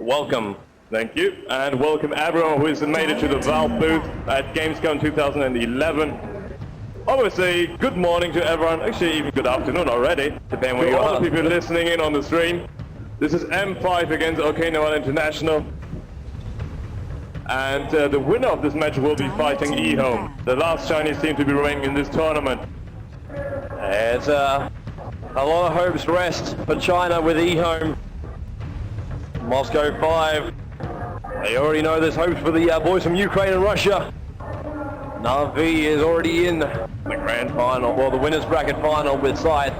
Welcome. Thank you, and welcome everyone who has made it to the Valve booth at Gamescom 2011. Obviously, good morning to everyone, actually even good afternoon already, depending where you are. All the people listening in on the stream. This is M5 against OK.Nirvana International. And the winner of this match will be fighting eHome, the last Chinese team to be remaining in this tournament. It's a lot of hopes rest for China with eHome. Moscow 5. They already know there's hopes for the boys from Ukraine and Russia. Navi is already in the grand final, well, the winners bracket final with Scythe.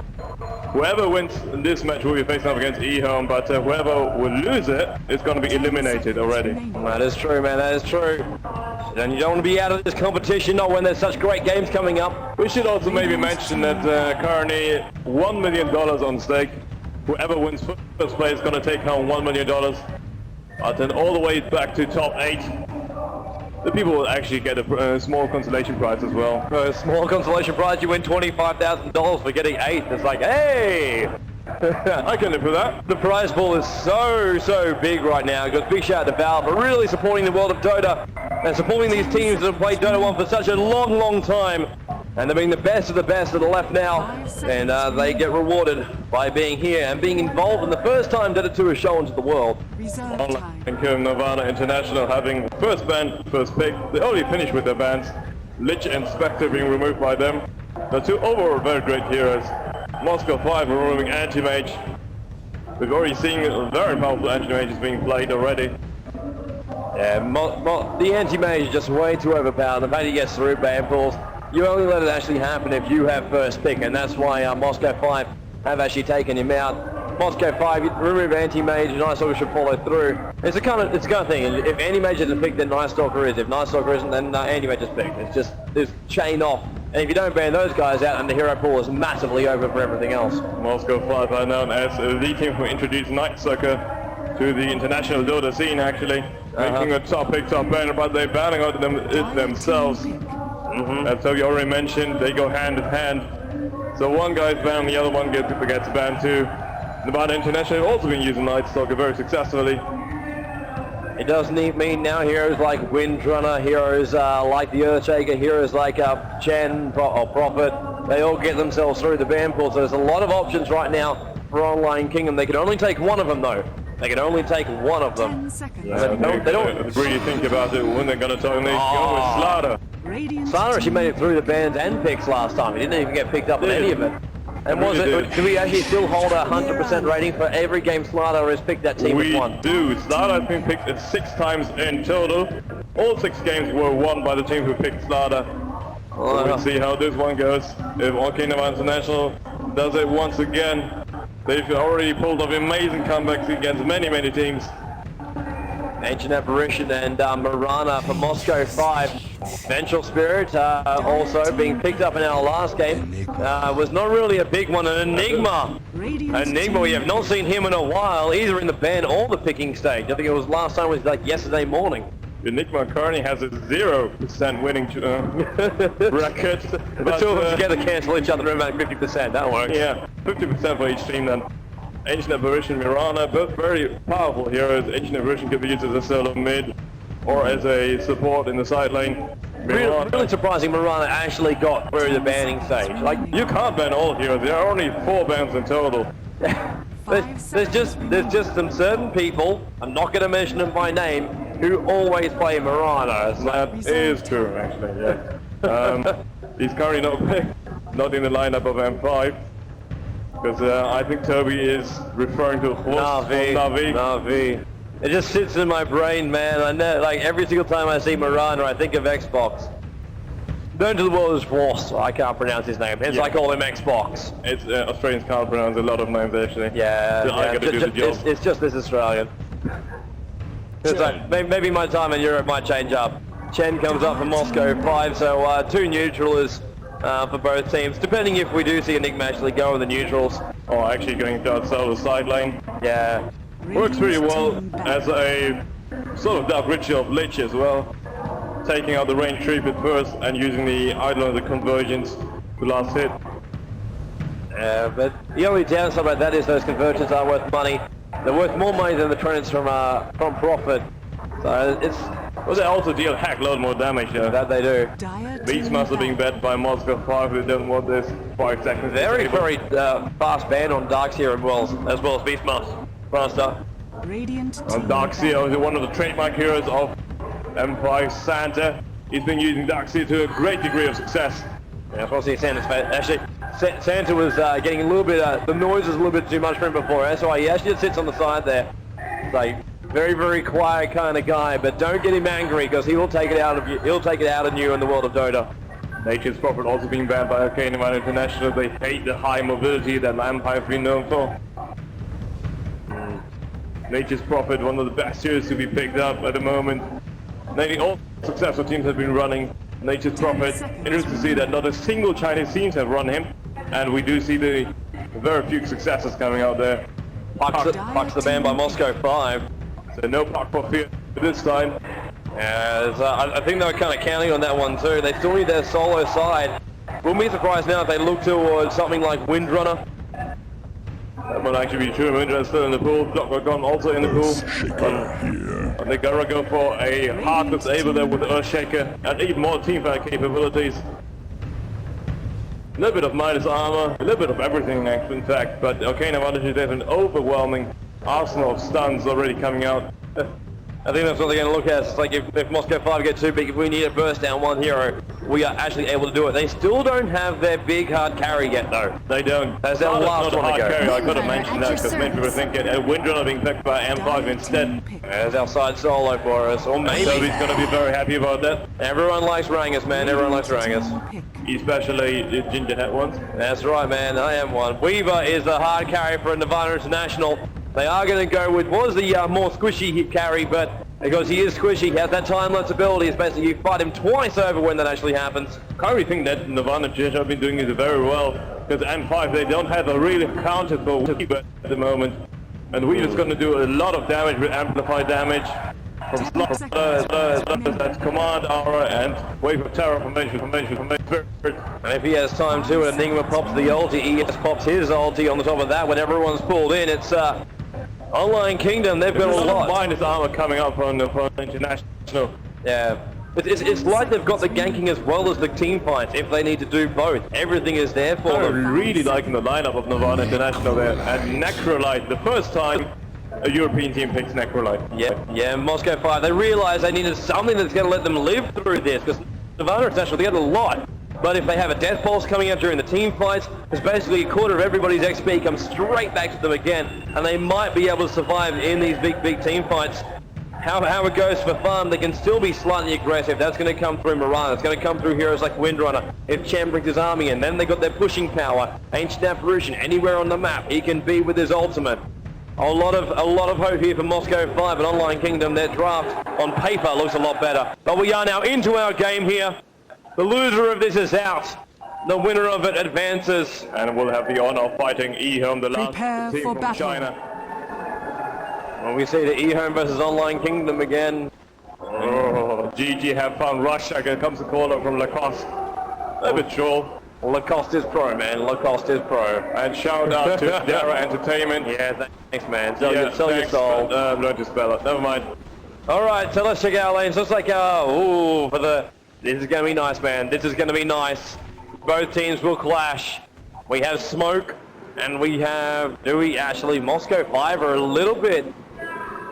Whoever wins this match will be facing up against eHome, but whoever will lose it is going to be eliminated already. That is true, man, that is true. And you don't want to be out of this competition, not when there's such great games coming up. We should also maybe mention that currently $1 million on stake. Whoever wins first place is going to take home $1 million. But then all the way back to top 8, the people will actually get a small consolation prize as well. A small consolation prize, you win $25,000 for getting 8th. It's like, hey! I can live with that. The prize pool is so big right now. Because big shout out to Valve for really supporting the world of Dota and supporting these teams that have played Dota 1 for such a long time. And they're being the best of the best that are left now. And they get rewarded by being here and being involved in the first time Dota 2 is shown to the world. Nirvana International having first ban, first pick. They already finished with their bans. Lich and Spectre being removed by them. The two overall very great heroes. Moscow 5 removing Anti-Mage. We've already seen very powerful Anti-Mages being played already. Yeah, the Anti-Mage is just way too overpowered. The fact he gets through ban pools, you only let it actually happen if you have first pick, and that's why Moscow 5 have actually taken him out. Moscow 5, you remove Anti-Mage, Night Stalker should follow through. It's the kind of thing. If Anti-Mage isn't picked, then Night Stalker is. If Night Stalker isn't, then Anti-Mage is picked. It's just this chain off. And if you don't ban those guys out, then the hero pool is massively over for everything else. Moscow 5 are known as the team who introduced Night Stalker to the international Dota scene, actually. Making a top pick, top banner, but they're banning out it themselves. As Toby already mentioned, they go hand in hand. So one guy's banned, the other one gets banned too. Nevada International have also been using Night Stalker very successfully. It doesn't mean now heroes like Windrunner, heroes like the Earthshaker, heroes like Chen or Prophet, they all get themselves through the ban pool. So there's a lot of options right now for Online Kingdom. They can only take one of them though. They can only take one of them. Yeah, they don't really think about it when they're going to talk. They go with Slaughter. Slaughter actually made it through the bans and picks last time. He didn't even get picked up in any of it. And do we actually still hold a 100% rating for every game Slaughter has picked that team has won? We do. Slaughter has been picked 6 times in total. All 6 games were won by the team who picked Slaughter. We'll see how this one goes. If OK.Nirvana International does it once again, they've already pulled off amazing comebacks against many teams. Ancient Apparition and Mirana for Moscow 5. Vengeful Spirit also being picked up in our last game. Was not really a big one. An Enigma. Enigma, we have not seen him in a while, either in the ban or the picking stage. I think it was last time was like yesterday morning. Enigma currently has a 0% winning record. The two of them together cancel each other about 50%. That works. Yeah, 50% for each team then. Ancient Apparition, Mirana, both very powerful heroes. Ancient Apparition can be used as a solo mid or as a support in the side lane. Really surprising Mirana actually got through the banning stage. Like, you can't ban all heroes. There are only 4 bans in total. there's just some certain people, I'm not going to mention them by name, who always play Mirana. That is true, actually, yeah. He's currently not in the lineup of M5. Because I think Toby is referring to Navi. It just sits in my brain, man. I know, like every single time I see Mirana, I think of Xbox. Known to the world as Force. I can't pronounce his name. Hence I call him Xbox. It's Australians can't pronounce a lot of names actually. Yeah, so I gotta do the job. It's just this Australian. It's like, maybe my time in Europe might change up. Chen comes up from Moscow 5, so 2 neutralers. For both teams, depending if we do see Enigma actually go in the neutrals. Or actually going to solo side lane. Yeah. Works pretty well as a sort of dark ritual of Lich as well. Taking out the range creep at first and using the idol of the conversions to last hit. But the only downside about that is those conversions are worth money. They're worth more money than the trainers from Profit. So it's... Well, they also deal a heck load more damage, That they do. Beastmaster being bet by Moscow 5, they don't want this 5 seconds. Very fast ban on Darkseer as well as Beastmaster. Faster. And Darkseer is one of the trademark heroes of M5 Santa. He's been using Darkseer to a great degree of success. Yeah, of course, Santa's actually Santa was getting a little bit. The noise was a little bit too much for him before. That's why he actually just sits on the side there. Like very quiet kind of guy. But don't get him angry because he will take it out of you. He'll take it out on you in the world of Dota. Nature's Prophet also being banned by OK.Nirvana International. They hate the high mobility that Empire has been known for. Nature's Prophet, one of the best heroes to be picked up at the moment. Nearly all successful teams have been running Nature's Prophet. Interesting to see that not a single Chinese teams have run him, and we do see the very few successes coming out there. Puck's the ban by Moscow 5. So no puck for fear this time. Yeah, I think they were kind of counting on that one too. They still need their solo side. Wouldn't be surprised now if they look towards something like Windrunner. That might actually be true. Windrunner still in the pool. Dr. also in the pool. But they're gonna go for a Heartless Able there with Earthshaker and even more teamfight capabilities. A little bit of minus armor, a little bit of everything actually, in fact. But OK.Nirvana have an overwhelming arsenal of stuns already coming out. I think that's what they're going to look at. It's like if Moscow 5 get too big, if we need to burst down one hero, we are actually able to do it. They still don't have their big hard carry yet though. They don't. That's their last one to go. Carry. I could have mentioned that because many people are thinking Windrunner being picked by M5 instead. There's our side solo for us, or maybe. So he's going to be very happy about that. Everyone likes Rangus, man. Everyone likes Rangus. Especially the gingerhead ones. That's right, man. I am one. Weaver is the hard carry for Nirvana International. They are going to go with what was the more squishy hit carry, but because he is squishy, he has that time-lapse ability. It's basically you fight him twice over when that actually happens. I really think that Nirvana have been doing it very well because M5 they don't have a really counter for Weaver at the moment, and Weaver's going to do a lot of damage with amplified damage from that's command aura and wave of terror formation. And if he has time to, Enigma pops the ulti, ES pops his ulti on the top of that when everyone's pulled in. It's Online Kingdom, they've got a lot. Minus armor coming up on International. Yeah. It's like they've got the ganking as well as the team fights if they need to do both. Everything is there for them. I'm really liking the lineup of Nirvana International there. And Necrolite, the first time a European team picks Necrolite. Yeah, Moscow 5. They realized they needed something that's going to let them live through this because Nirvana International, they got a lot. But if they have a Death Pulse coming out during the team fights, it's basically a quarter of everybody's XP comes straight back to them again, and they might be able to survive in these big team fights. How it goes for farm, they can still be slightly aggressive. That's going to come through Mirana. It's going to come through heroes like Windrunner. If Chen brings his army in, then they got their pushing power. Ancient Apparition, anywhere on the map, he can be with his ultimate. A lot of hope here for Moscow 5 and Online Kingdom. Their draft on paper looks a lot better. But we are now into our game here. The loser of this is out. The winner of it advances. And we'll have the honor of fighting E-Home, the last team from China. Well, we see the E-Home versus Online Kingdom again. Oh, GG have fun. Russia comes a call up from Lacoste. A bit troll. Lacoste is pro, man. Lacoste is pro. And shout out to Dara Entertainment. Yeah, thanks, man. Sell your soul. Learn to spell it. Never mind. All right, so let's check out lanes. Looks like this is going to be nice, man. This is going to be nice. Both teams will clash. We have Smoke, and we have... Moscow 5 are a little bit...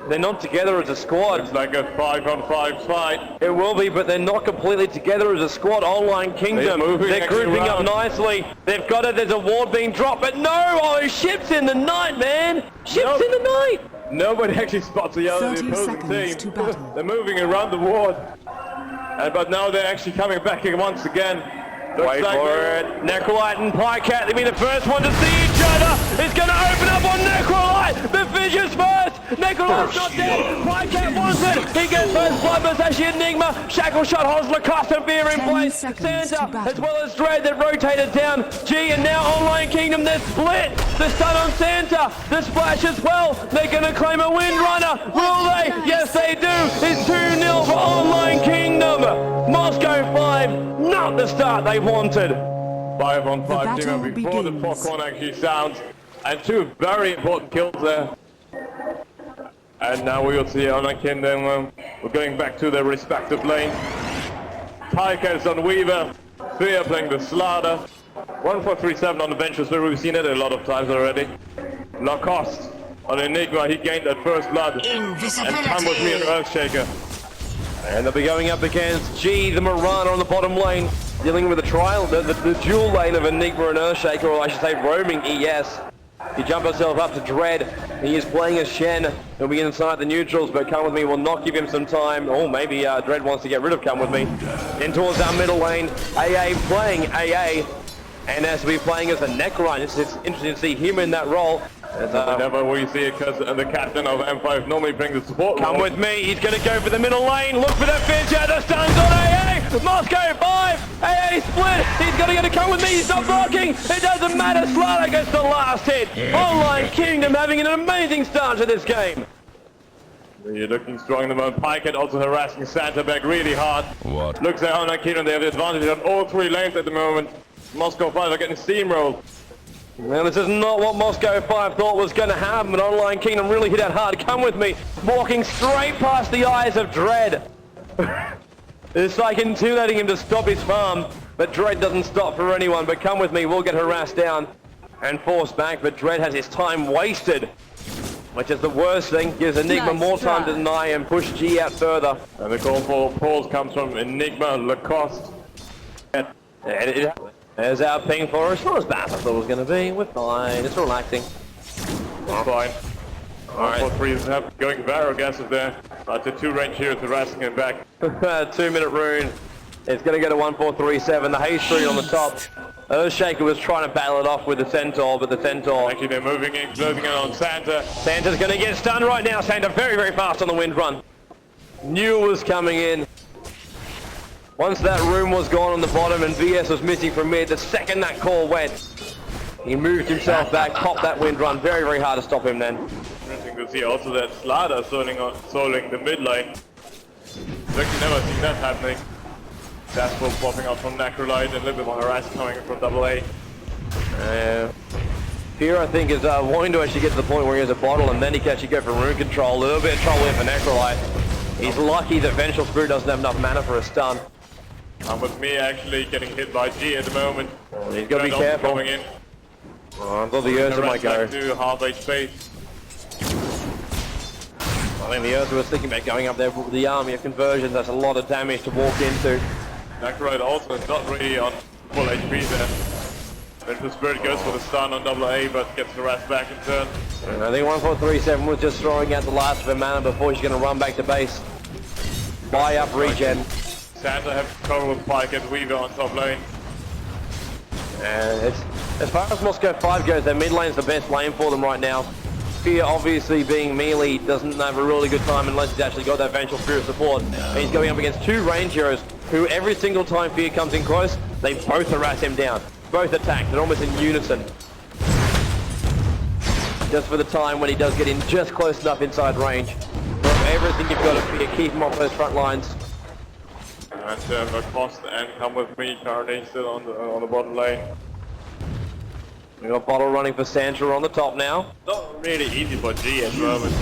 They're not together as a squad. It's like a 5-on-5 fight. It will be, but they're not completely together as a squad. Online Kingdom, they're grouping up nicely. They've got it. There's a ward being dropped, but no! Oh, ship's in the night, man! Ship's in the night! Nobody actually spots the other opposing team. They're moving around the ward. But now they're actually coming back once again. Wait for it. Necrolite and Pycat, they'll be the first one to see each other. It's going to open up on Necrolite. The Fissures first. Necrolite's not dead. Pycat wants it. He gets first blood, but it's actually Enigma. Shackle shot holds Lacoste and Fear in place. Santa, as well as Dread that rotated down. G, and now Online Kingdom, they're split. The stun on Santa. The splash as well. They're going to claim a Windrunner. Will they? Yes, they do. It's 2-0 for Online Kingdom. Moscow 5, not the start they wanted. 5-on-5 team before the four corner actually sounds. And two very important kills there. And now we will see M5 we're going back to their respective lanes. Taika is on Weaver. Fear playing the Slaughter. 1437 on the benches, where we've seen it a lot of times already. Lacoste on Enigma, he gained that first blood. And come with me an Earthshaker. And they'll be going up against G, the Mirana on the bottom lane, dealing with the trial, the dual lane of Enigma and Earthshaker, or I should say roaming ES. He jumped himself up to Dread. He is playing as Shen. He'll be inside the neutrals, but Come With Me will not give him some time. Or maybe Dread wants to get rid of Come With Me. In towards our middle lane, AA playing AA. And as we playing as a Necron, it's interesting to see him in that role. Never will you see it, because the captain of M5 normally brings the support. Come with me, he's going to go for the middle lane. Look for the Fincher, the stun's on AA. Moscow 5, AA split. He's going to get a Come With Me, he's not blocking. It doesn't matter, Slaughter gets the last hit. Online Kingdom having an amazing start to this game. You're looking strong in the moment. Pyket also harassing Santa back really hard. What? Looks like Online Kingdom, they have the advantage on all three lanes at the moment. Moscow 5 are getting steamrolled. Well, this is not what Moscow 5 thought was going to happen, but Online Kingdom really hit out hard. Come with me, walking straight past the eyes of Dread. It's like intimidating him to stop his farm, but Dread doesn't stop for anyone. But Come With Me will get harassed down and forced back, but Dread has his time wasted, which is the worst thing. Gives Enigma more time to deny and push G out further. And the call for pause comes from Enigma, Lacoste. There's our ping for us. Not as bad as I thought it was going to be. We're fine. It's relaxing. It's fine. Alright. 4-3 is going Varro gases there. It's a 2-range here to harassing him back. 2-minute rune. It's going to go to 1437. The haste tree on the top. Earthshaker was trying to battle it off with the Centaur, but the Centaur... Actually, they're moving in, closing in on Santa. Santa's going to get stunned right now. Santa very, very fast on the wind run. Knew was coming in. Once that room was gone on the bottom and VS was missing from mid, the second that call went, he moved himself back, popped that wind run. Very, very hard to stop him then. Interesting to see also that Slaughter soling the mid lane. I've actually never seen that happening. Dashful popping out from Necrolite and a little bit more harass coming from AA. Here I think is wanting to actually get to the point where he has a bottle and then he can actually go for rune control. A little bit of trouble here for Necrolite. He's lucky that Vengeful Spirit doesn't have enough mana for a stun. I'm with me actually getting hit by G at the moment. He's got to be careful. Coming in. Oh, I thought the Ursa might go. To half HP. I think the Ursa was thinking about going up there with the army of conversions. That's a lot of damage to walk into. Necrolite also is not really on full HP there. Vengeful Spirit goes for the stun on AA, but gets harassed back in turn. And I think 1437 was just throwing out the last of her mana before she's going to run back to base. Buy up regen. Santa have cover with Pike and Weaver on top lane. And it's, as far as Moscow 5 goes, their mid lane's the best lane for them right now. Fear obviously being melee doesn't have a really good time unless he's actually got that Vengeful Spirit support. And he's going up against two range heroes who every single time Fear comes in close, they both harass him down. Both attack, they're almost in unison. Just for the time when he does get in just close enough inside range. But everything you've got to Fear, keep him off those front lines. And Lacoste and Come With Me currently still on the bottom lane. We got Bottle running for Santa on the top now. Not really easy for G at the moment.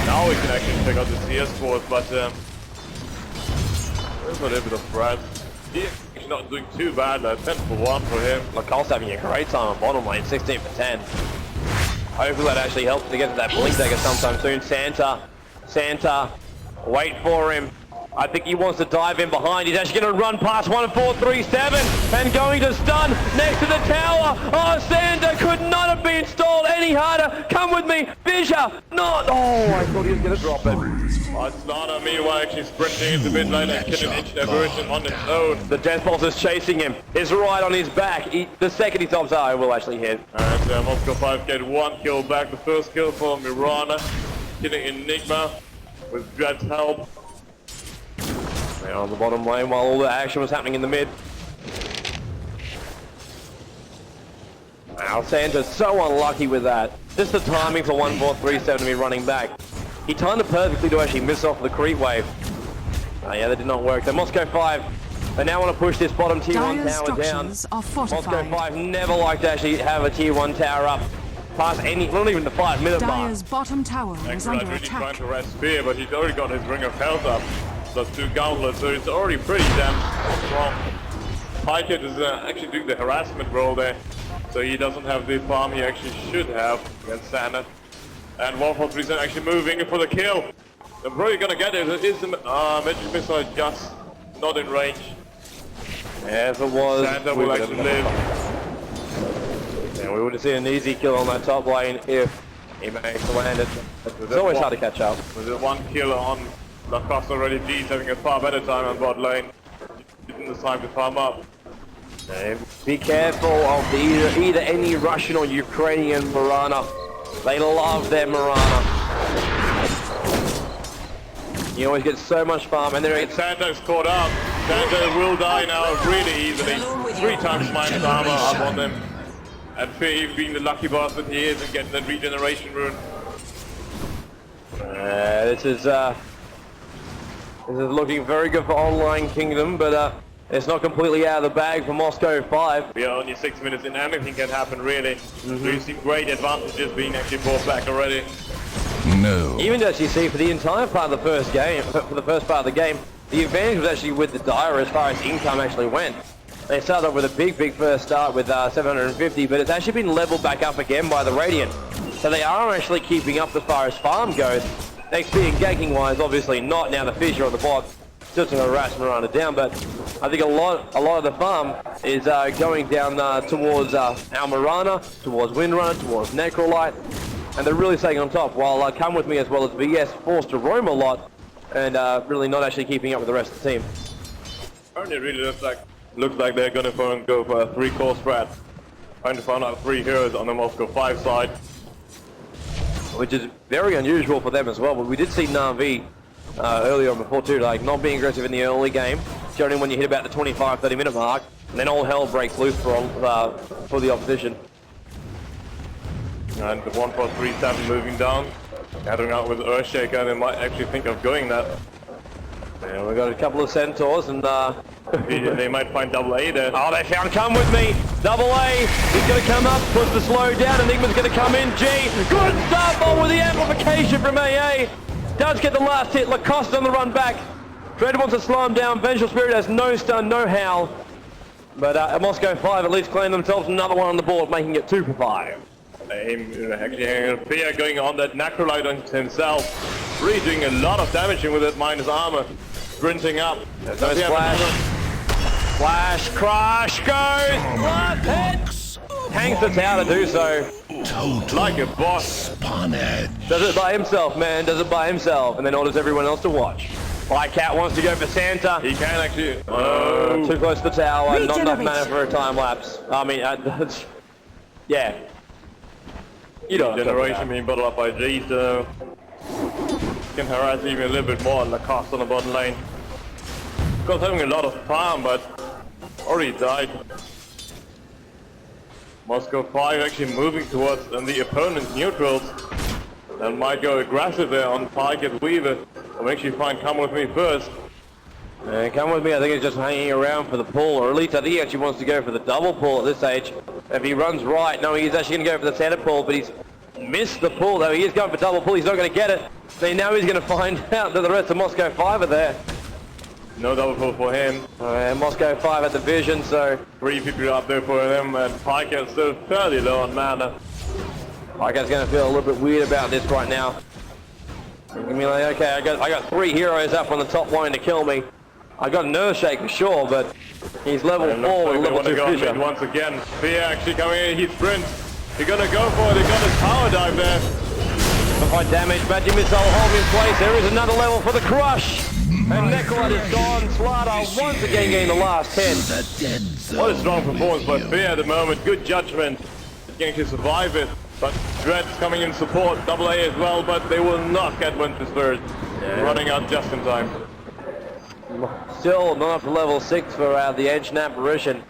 Now we can actually check out the CS scores, but there's a little bit of Brad. He's not doing too bad, 10 for 1 for him. Lacoste having a great time on bottom lane, 16 for 10. Hopefully that actually helps to get to that blink dagger sometime soon. Santa, wait for him. I think he wants to dive in behind. He's actually going to run past 1437 and going to stun next to the tower. Oh, Santa could not have been stalled any harder. Come with me, Fisher. Not. Oh, I thought he was going to drop it. Slaughter meanwhile actually sprinting into mid lane and killing each diversion on its own. The Death Bolt is chasing him. Is right on his back. The second he tops out, he will actually hit. And Moscow 5 get one kill back. The first kill for Mirana, killing Enigma with Dread's help. They're on the bottom lane while all the action was happening in the mid. Wow, Santa's so unlucky with that. Just the timing for 1437 to be running back. He timed it perfectly to actually miss off the creep wave. Oh yeah, that did not work. So Moscow 5, they now want to push this bottom tier 1 tower down. Moscow 5 never like to actually have a tier 1 tower up. past not even the 5-minute mark. Dire's bottom tower is under really trying attack. to rest Spear, but he's already got his ring of health up. Plus 2 gauntlets, so it's already pretty damn strong. Pykett is actually doing the harassment role there, so he doesn't have the farm he actually should have against Sander. And 143 is actually moving for the kill. They're probably gonna get it. It is the magic missile just not in range. Yeah, if it was, Sander will actually live. Yeah, we would have seen an easy kill on that top lane if he managed to land it. It's always hard to catch up. With the 1 kill on Lacoste already, G's having a far better time on bot lane. Didn't have time to farm up. Be careful of either any Russian or Ukrainian Mirana. They love their Mirana. You always get so much farm, and then Sander's caught up. Sander will die now really easily. 3 times minus armor up on them. And Faye being the lucky bastard he is and getting the regeneration rune. This is looking very good for Online Kingdom, but it's not completely out of the bag for Moscow 5. We are only 6 minutes in, anything can happen really. We've seen great advantages being actually brought back already. No. Even as you see, for the entire part of the first game, for the first part of the game, the advantage was actually with the Dire as far as income actually went. They started off with a big first start with 750, but it's actually been leveled back up again by the Radiant. So they are actually keeping up as far as farm goes. XP and ganking wise, obviously not. Now the Fissure on the bot still to harass Miranda down, but I think a lot of the farm is going down towards Almirana, towards Windrunner, towards Necrolite, and they're really staying on top, while Come With Me as well as VS forced to roam a lot, and really not actually keeping up with the rest of the team. Only really looks like they're gonna go for a 3-core strat. Trying to find out 3 heroes on the Moscow 5 side. Which is very unusual for them as well, but we did see Na'Vi earlier on before too, like not being aggressive in the early game, showing when you hit about the 25-30 minute mark, and then all hell breaks loose for the opposition. And the 1437 moving down, gathering out with Earthshaker, they might actually think of going that. Yeah, we've got a couple of Centaurs and they might find double A there. oh, they found Come With Me. Double A. He's going to come up, puts the slow down. Enigma's going to come in. G. Good start ball with the amplification from AA. Does get the last hit. Lacoste on the run back. Dread wants to slow him down. Vengeful Spirit has no stun, no howl. But Moscow 5 at least claim themselves another one on the board, making it 2 for 5. Actually, Fear going on that Necrolite on himself. Really doing a lot of damage with that minus armor. Sprinting up. There's no splash. Flash, crash, goes! Last hit! Hangs the tower to do so. Total Like a boss. spawnage. Does it by himself, man. Does it by himself. And then orders everyone else to watch. Black Cat wants to go for Santa. He can actually... Too close to the tower. Not enough Regenerate. mana for a time lapse. I mean, yeah. You don't have to Generation being bottled up by G, so... Can harass even a little bit more on Lacoste on the bottom lane. Of course, having a lot of farm, but already died. Moscow 5 actually moving towards the opponent's neutrals. And might go aggressive there on Pykett Weaver. Or actually find Come With Me first. Come With Me, I think he's just hanging around for the pull, or at least I think he actually wants to go for the double pull at this stage. If he runs right, no, he's actually going to go for the center pull, but he's missed the pull, though. He is going for double pull, he's not going to get it. So now he's going to find out that the rest of Moscow 5 are there. No double pull for him. Moscow 5 at the vision, so 3 people up there for them, and Pykett's still fairly low on mana. Pykett's going to feel a little bit weird about this right now. He's going to be like, okay, I got 3 heroes up on the top line to kill me. I got an Earthshake for sure, but he's level 4 with level 2 Fissure. Once again, Fear actually coming in, he sprints. He's gonna go for it, he got his power dive there. Amplified damage, magic missile holding in place. There is another level for the crush. And Necrolite is gone. Slardar once again getting the last 10. What a strong performance by Fear at the moment. Good judgment. He's going to survive it. But Dread's coming in support, double A as well, but they will not get Winter Spirit. Running out just in time. Still not up to level 6 for the Ancient Apparition.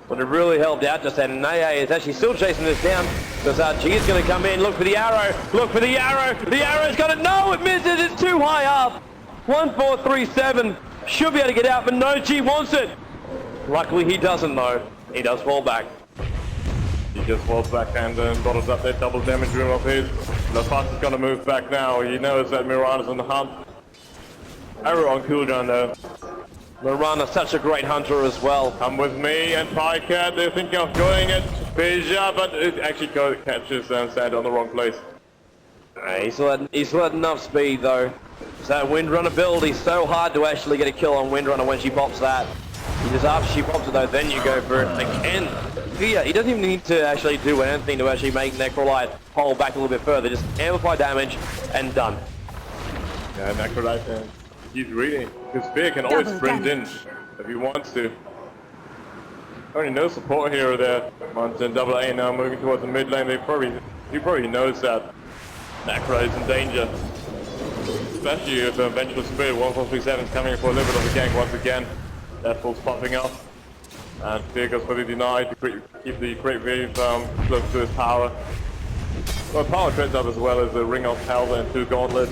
But it really helped out just then. And AA is actually still chasing this down. Because G is going to come in. Look for the arrow. Look for the arrow. The arrow's got it. No, it misses. It's too high up. 1437. Should be able to get out, but no, G wants it. Luckily he doesn't though. He does fall back. He He just falls back and bottles up that double damage room of his. LaFast is gonna move back now. He knows that Mirana's on the hunt. Arrow on cooldown though. Mirana's such a great hunter as well. Come with me and Pycat. They're thinking of going at Beja, but it actually catches Sand on the wrong place. He's letting enough speed though. So that Windrunner build is so hard to actually get a kill on Windrunner when she pops that. Just after she pops it though, then you go for it again. Yeah, he doesn't even need to actually do anything to actually make Necrolite hold back a little bit further. Just amplify damage and done. Yeah, Necrolite, he's really, his spear can always sprint in if he wants to. Only no support hero there. Mountain double A now moving towards the mid lane. He probably knows that Necrolite is in danger. Especially if Vengeful Spirit 1437 is coming for a little bit of a gank once again. Deathfall's popping up. And Fear goes for the deny to keep the Great Wave close to his power. Well, power trends up as well as the Ring of Hell and 2 gauntlets.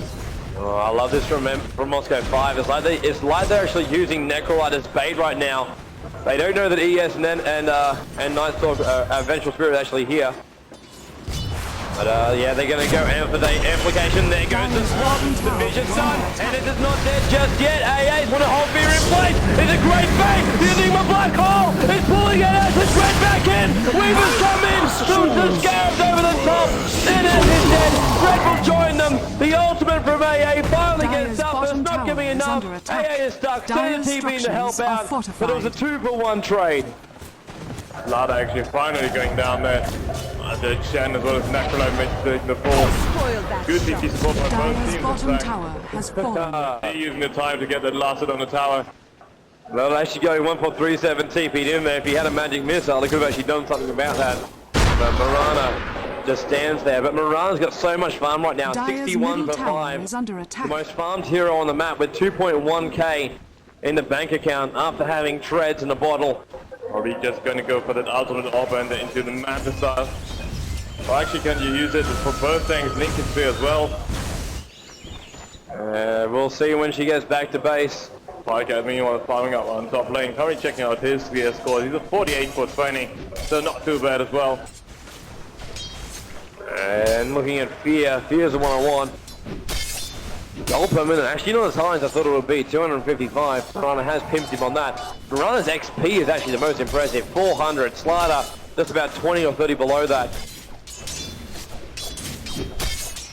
Oh, I love this from Moscow 5. It's like they're actually using Necrolite as bait right now. They don't know that ES and Nightstalk, Vengeful Spirit are actually here. But yeah, they're gonna go in for the amplification. There goes the swap. The Vision's done, and it is not dead just yet. AA's want to hold Fear in place. It's a great bait. The Enigma Black Hole is pulling it out. It's right back in. Weaver's come in. The Scarab's over the top. Then it is dead. Red will join them. The ultimate from AA finally gets up, but it's not giving enough. AA is stuck. Sending the TP to help out, but it was a 2-for-1 trade. Lada actually finally going down there. The Chen as well as Necrolite making the fall. Good TP support by both teams. Bottom tower has fallen. Using the time to get that last hit on the tower. Well, actually going 1.37 TP'd in there. If he had a magic missile, they could have actually done something about that. But Mirana just stands there. But Mirana's got so much farm right now. 61 for 5. The most farmed hero on the map with 2.1k in the bank account after having treads in the bottle. Probably just going to go for that ultimate orb and into the Manta style. Or actually, can you use it for both things? Lincoln Spear as well. We'll see when she gets back to base. Pycat meanwhile farming up on top lane. Currently checking out his spear score. He's a 48 for 20, so not too bad as well. And looking at Fear. Fear's the one I want. Gold per minute, actually not as high as I thought it would be, 255. Mirana has pimped him on that. Mirana's XP is actually the most impressive, 400. Slider just about 20 or 30 below that.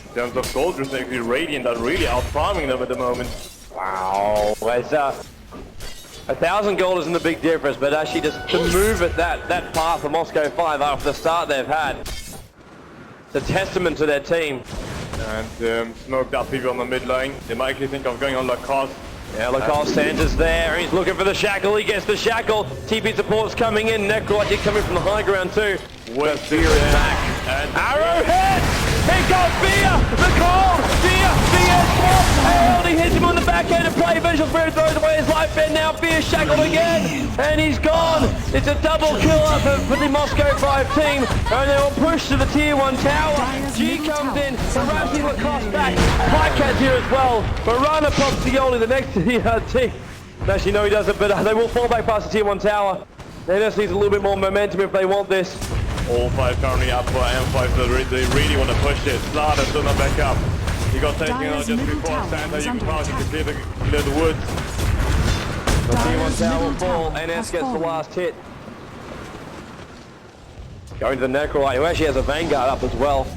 In terms of gold, it's actually Radiant are really out-farming them at the moment. Wow, it's 1,000 gold isn't a big difference, but actually just to move at that path for Moscow 5 after the start they've had, it's a testament to their team. And smoked up people on the mid lane. They might actually think of going on Lacoste. Yeah, Lacoste Santa's there. He's looking for the shackle. He gets the shackle. TP support's coming in. Necrolite coming from the high ground too. Well, Fear is back. And Arrowhead! Here goes Fear! The call! Fear! And he hits him on the back end to play. Visual Spirit throws away his life and now Fear shackled again. And he's gone. It's a double kill up for the Moscow 5 team. And they will push to the tier 1 tower. G comes in. Harassing Lacoste back. Pycat's here as well. Mirana pops the goalie the next team. Actually, no, he doesn't, but they will fall back past the tier 1 tower. They just need a little bit more momentum if they want this. All 5 currently up for M5, so they really want to push it. Slada still not back up. He got taken out just before Santa. You can pass it to clear the woods. The tier 1 tower will fall. NS gets the last hit. Going to the Necrolite, who actually has a Vanguard up as well.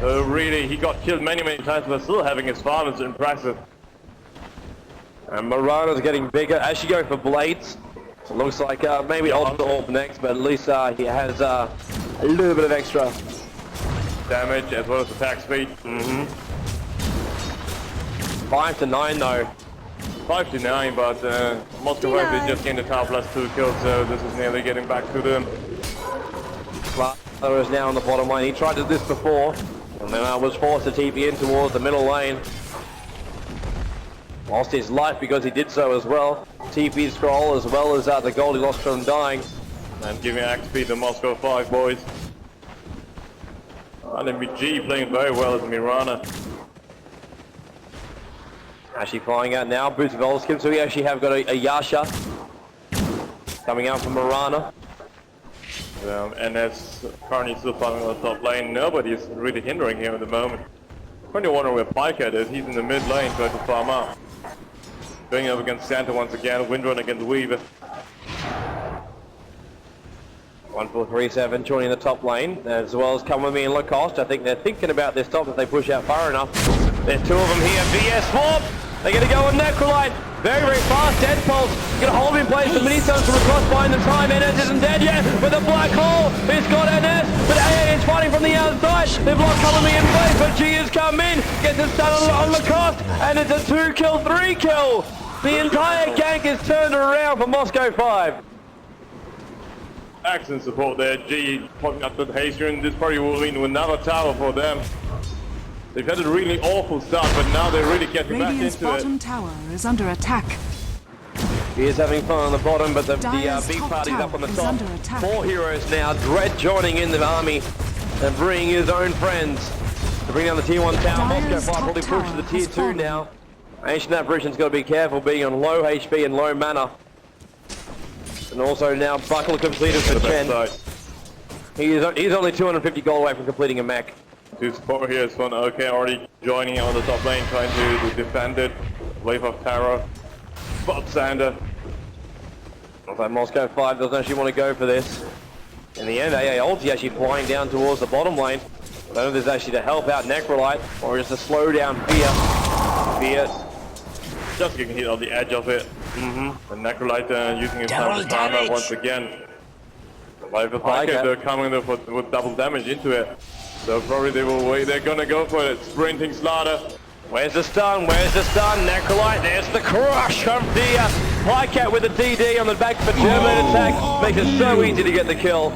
Really, he got killed many times, but still having his farm is impressive. And Mirana's getting bigger. Actually going for blades. It looks like maybe ultimate orb next, but at least he has a little bit of extra damage as well as attack speed. 5 to 9 though. 5 to 9, but Moscow Red just gained the tower plus 2 kills, so this is nearly getting back to them. Slater is now on the bottom lane. He tried to do this before, and then was forced to TP in towards the middle lane. Lost his life because he did so as well. TP scroll as well as the gold he lost from dying. And giving axe speed to Moscow 5 boys. And MBG playing very well as Mirana. Actually flying out now, boots Volskin, so we actually have got a Yasha coming out from Mirana. NS currently still farming on the top lane. Nobody's really hindering him at the moment. Kind of wonder where Pikehead is. He's in the mid lane trying to farm up. Going up against Santa once again. Windrun against Weaver. 1437 joining the top lane, as well as Come With Me and Lacoste. I think they're thinking about this top if they push out far enough. There's two of them here. VS Swap. They're going to go on Necrolite. Very, very fast. Dead Pulse. Going to hold him in place. The mini-stones from across behind the time. NS isn't dead yet. With a black hole. He's got NS. But AA is fighting from the outside. They've lost Come With Me in place. But G has come in. Gets a stun on Lacoste. And it's a 2-kill, 3-kill. The entire gank is turned around for Moscow 5. Excellent support there. G popping up to the Hadrian. This probably will mean another tower for them. They've had a really awful start, but now they're really getting Radiant's back into bottom it. tower is under attack. He is having fun on the bottom, but the Dire's B top party's up on the tower is top. under attack. 4 heroes now. Dread joining in the army and bringing his own friends to bring down the tier 1 tower. Dire's Moscow 5 top probably pushed to the tower tier has 2 fallen. now. Ancient Apparition's got to be careful being on low HP and low mana. And also now Buckle completed for The Chen. best side. He's only 250 gold away from completing a mech. Two support here is one. OK already joining on the top lane, trying to defend it. Wave of terror. Spot Sander. Looks like Moscow 5 doesn't actually want to go for this. In the end, AA ulti actually flying down towards the bottom lane. I don't know if this is actually to help out Necrolite or just to slow down Fear. Fear. Just getting hit on the edge of it. And Necrolite using his time to farm up once again. Like the Pikehead, they're coming there with double damage into it. So probably they will wait. They're gonna go for it. Sprinting Slaughter. Where's the stun? Where's the stun? Necrolite, there's the crush of the Pikehead with the DD on the back for German attack. Makes it so easy to get the kill.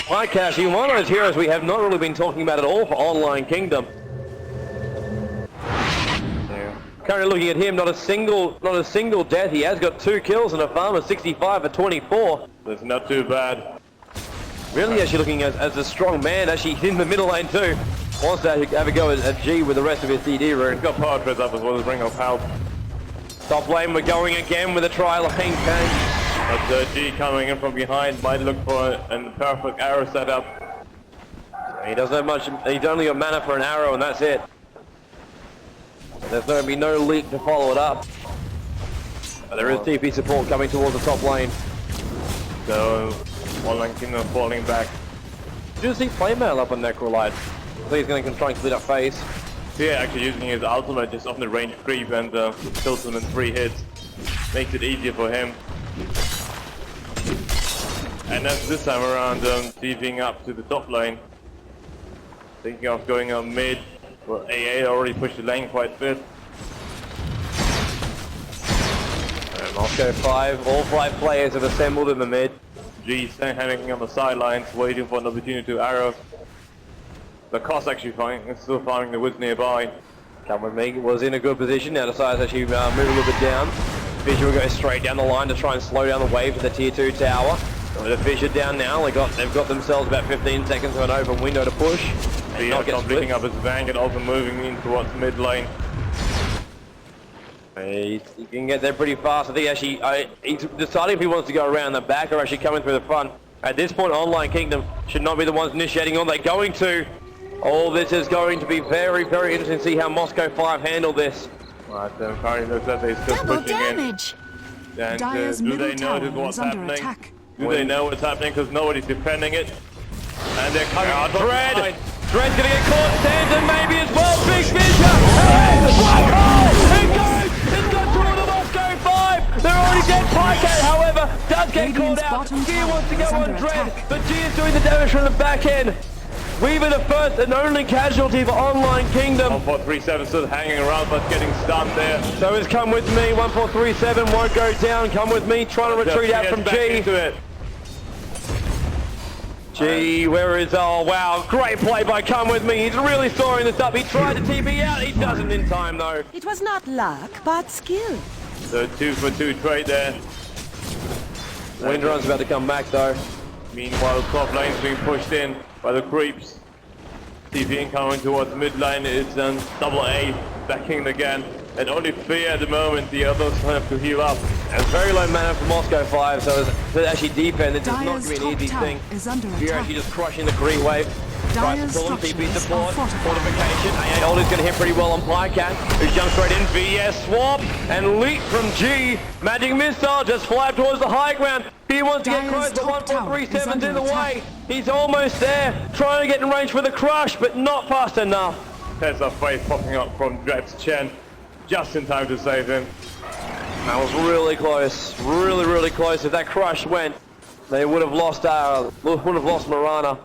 Pikehead, actually one of those heroes we have not really been talking about at all for Online Kingdom. Currently looking at him, not a single death. He has got 2 kills and a farm of 65 for 24. That's not too bad. Really actually looking as a strong man, actually in the middle lane too. Wants to have a go at G with the rest of his DD rune. He's got power treads up as well as Ring of Health. Top lane, we're going again with a tri-lane tank. But G coming in from behind might look for a perfect arrow setup. He doesn't have much, he's only got mana for an arrow and that's it. There's going to be no leak to follow it up. But there is TP support coming towards the top lane. So, Online Kingdom falling back. Did you see playmail up on Necrolite? So he's going to try and split up phase. Yeah, actually using his ultimate just off the range creep and kills him in 3 hits. Makes it easier for him. And that's this time around TVing up to the top lane. Thinking of going on mid. Well, AA already pushed the lane quite a bit. Moscow 5, all 5 players have assembled in the mid. G hanging on the sidelines, waiting for an opportunity to arrow. The cost actually still farming the woods nearby. Come With Me was in a good position, now decides to actually move a little bit down. Fissure will go straight down the line to try and slow down the wave to the tier 2 tower. With the Fissure down now, they've got themselves about 15 seconds of an open window to push. He is completing up his Vanguard, also moving in towards mid lane. He can get there pretty fast. I think actually he's deciding if he wants to go around the back or actually coming through the front. At this point, Online Kingdom should not be the ones initiating on. They're going to. All this is going to be very, very interesting to see how Moscow 5 handle this. Right, currently looks like they're still Double pushing damage. in. And Dire's do middle they know tower what's is under happening? attack. Do they know what's happening? Because nobody's defending it. And they're coming out. Dread! Dread's gonna get caught. Stanton maybe as well. Big Fissure! Black hole! It goes! It's got through the Moscow 5! They're already dead. Pikehead, however, does get caught Radiant's out. bottom Gear tower wants to go is on under Dread, attack. but G is doing the damage from the back end. Weaver the first and only casualty for Online Kingdom. 1437 still hanging around but getting stunned there. So is Come With Me. 1437 won't go down. Come With Me trying to retreat out from Back G. into it. G, where is... Oh, wow. Great play by Come With Me. He's really storing this up. He tried to TP out. He doesn't in time, though. It was not luck, but skill. So 2 for 2 trade there. Windrun's about to come back, though. Meanwhile, top lane's being pushed in by the creeps. TV incoming towards mid lane is double A backing again. And only Fear at the moment, the others have to heal up. And very low mana for Moscow 5, so to actually defend, it does not Dyer's going to be an easy top tower thing. is under Fear attack. actually just crushing the green wave. Tries to Dyer's pull him, TP structures support, are fortified. fortification. AA Oldie's going to hit pretty well on Pycat, who jumps straight in. VS swap and leap from G. Magic missile just fly towards the high ground. He wants to get Dyer's close, but top tower is 1437's in under the attack. way. He's almost there, trying to get in range for the crush, but not fast enough. There's a face popping up from Dred's Chen, just in time to save him. That was really close, really close. If that crush went, they would have lost Mirana.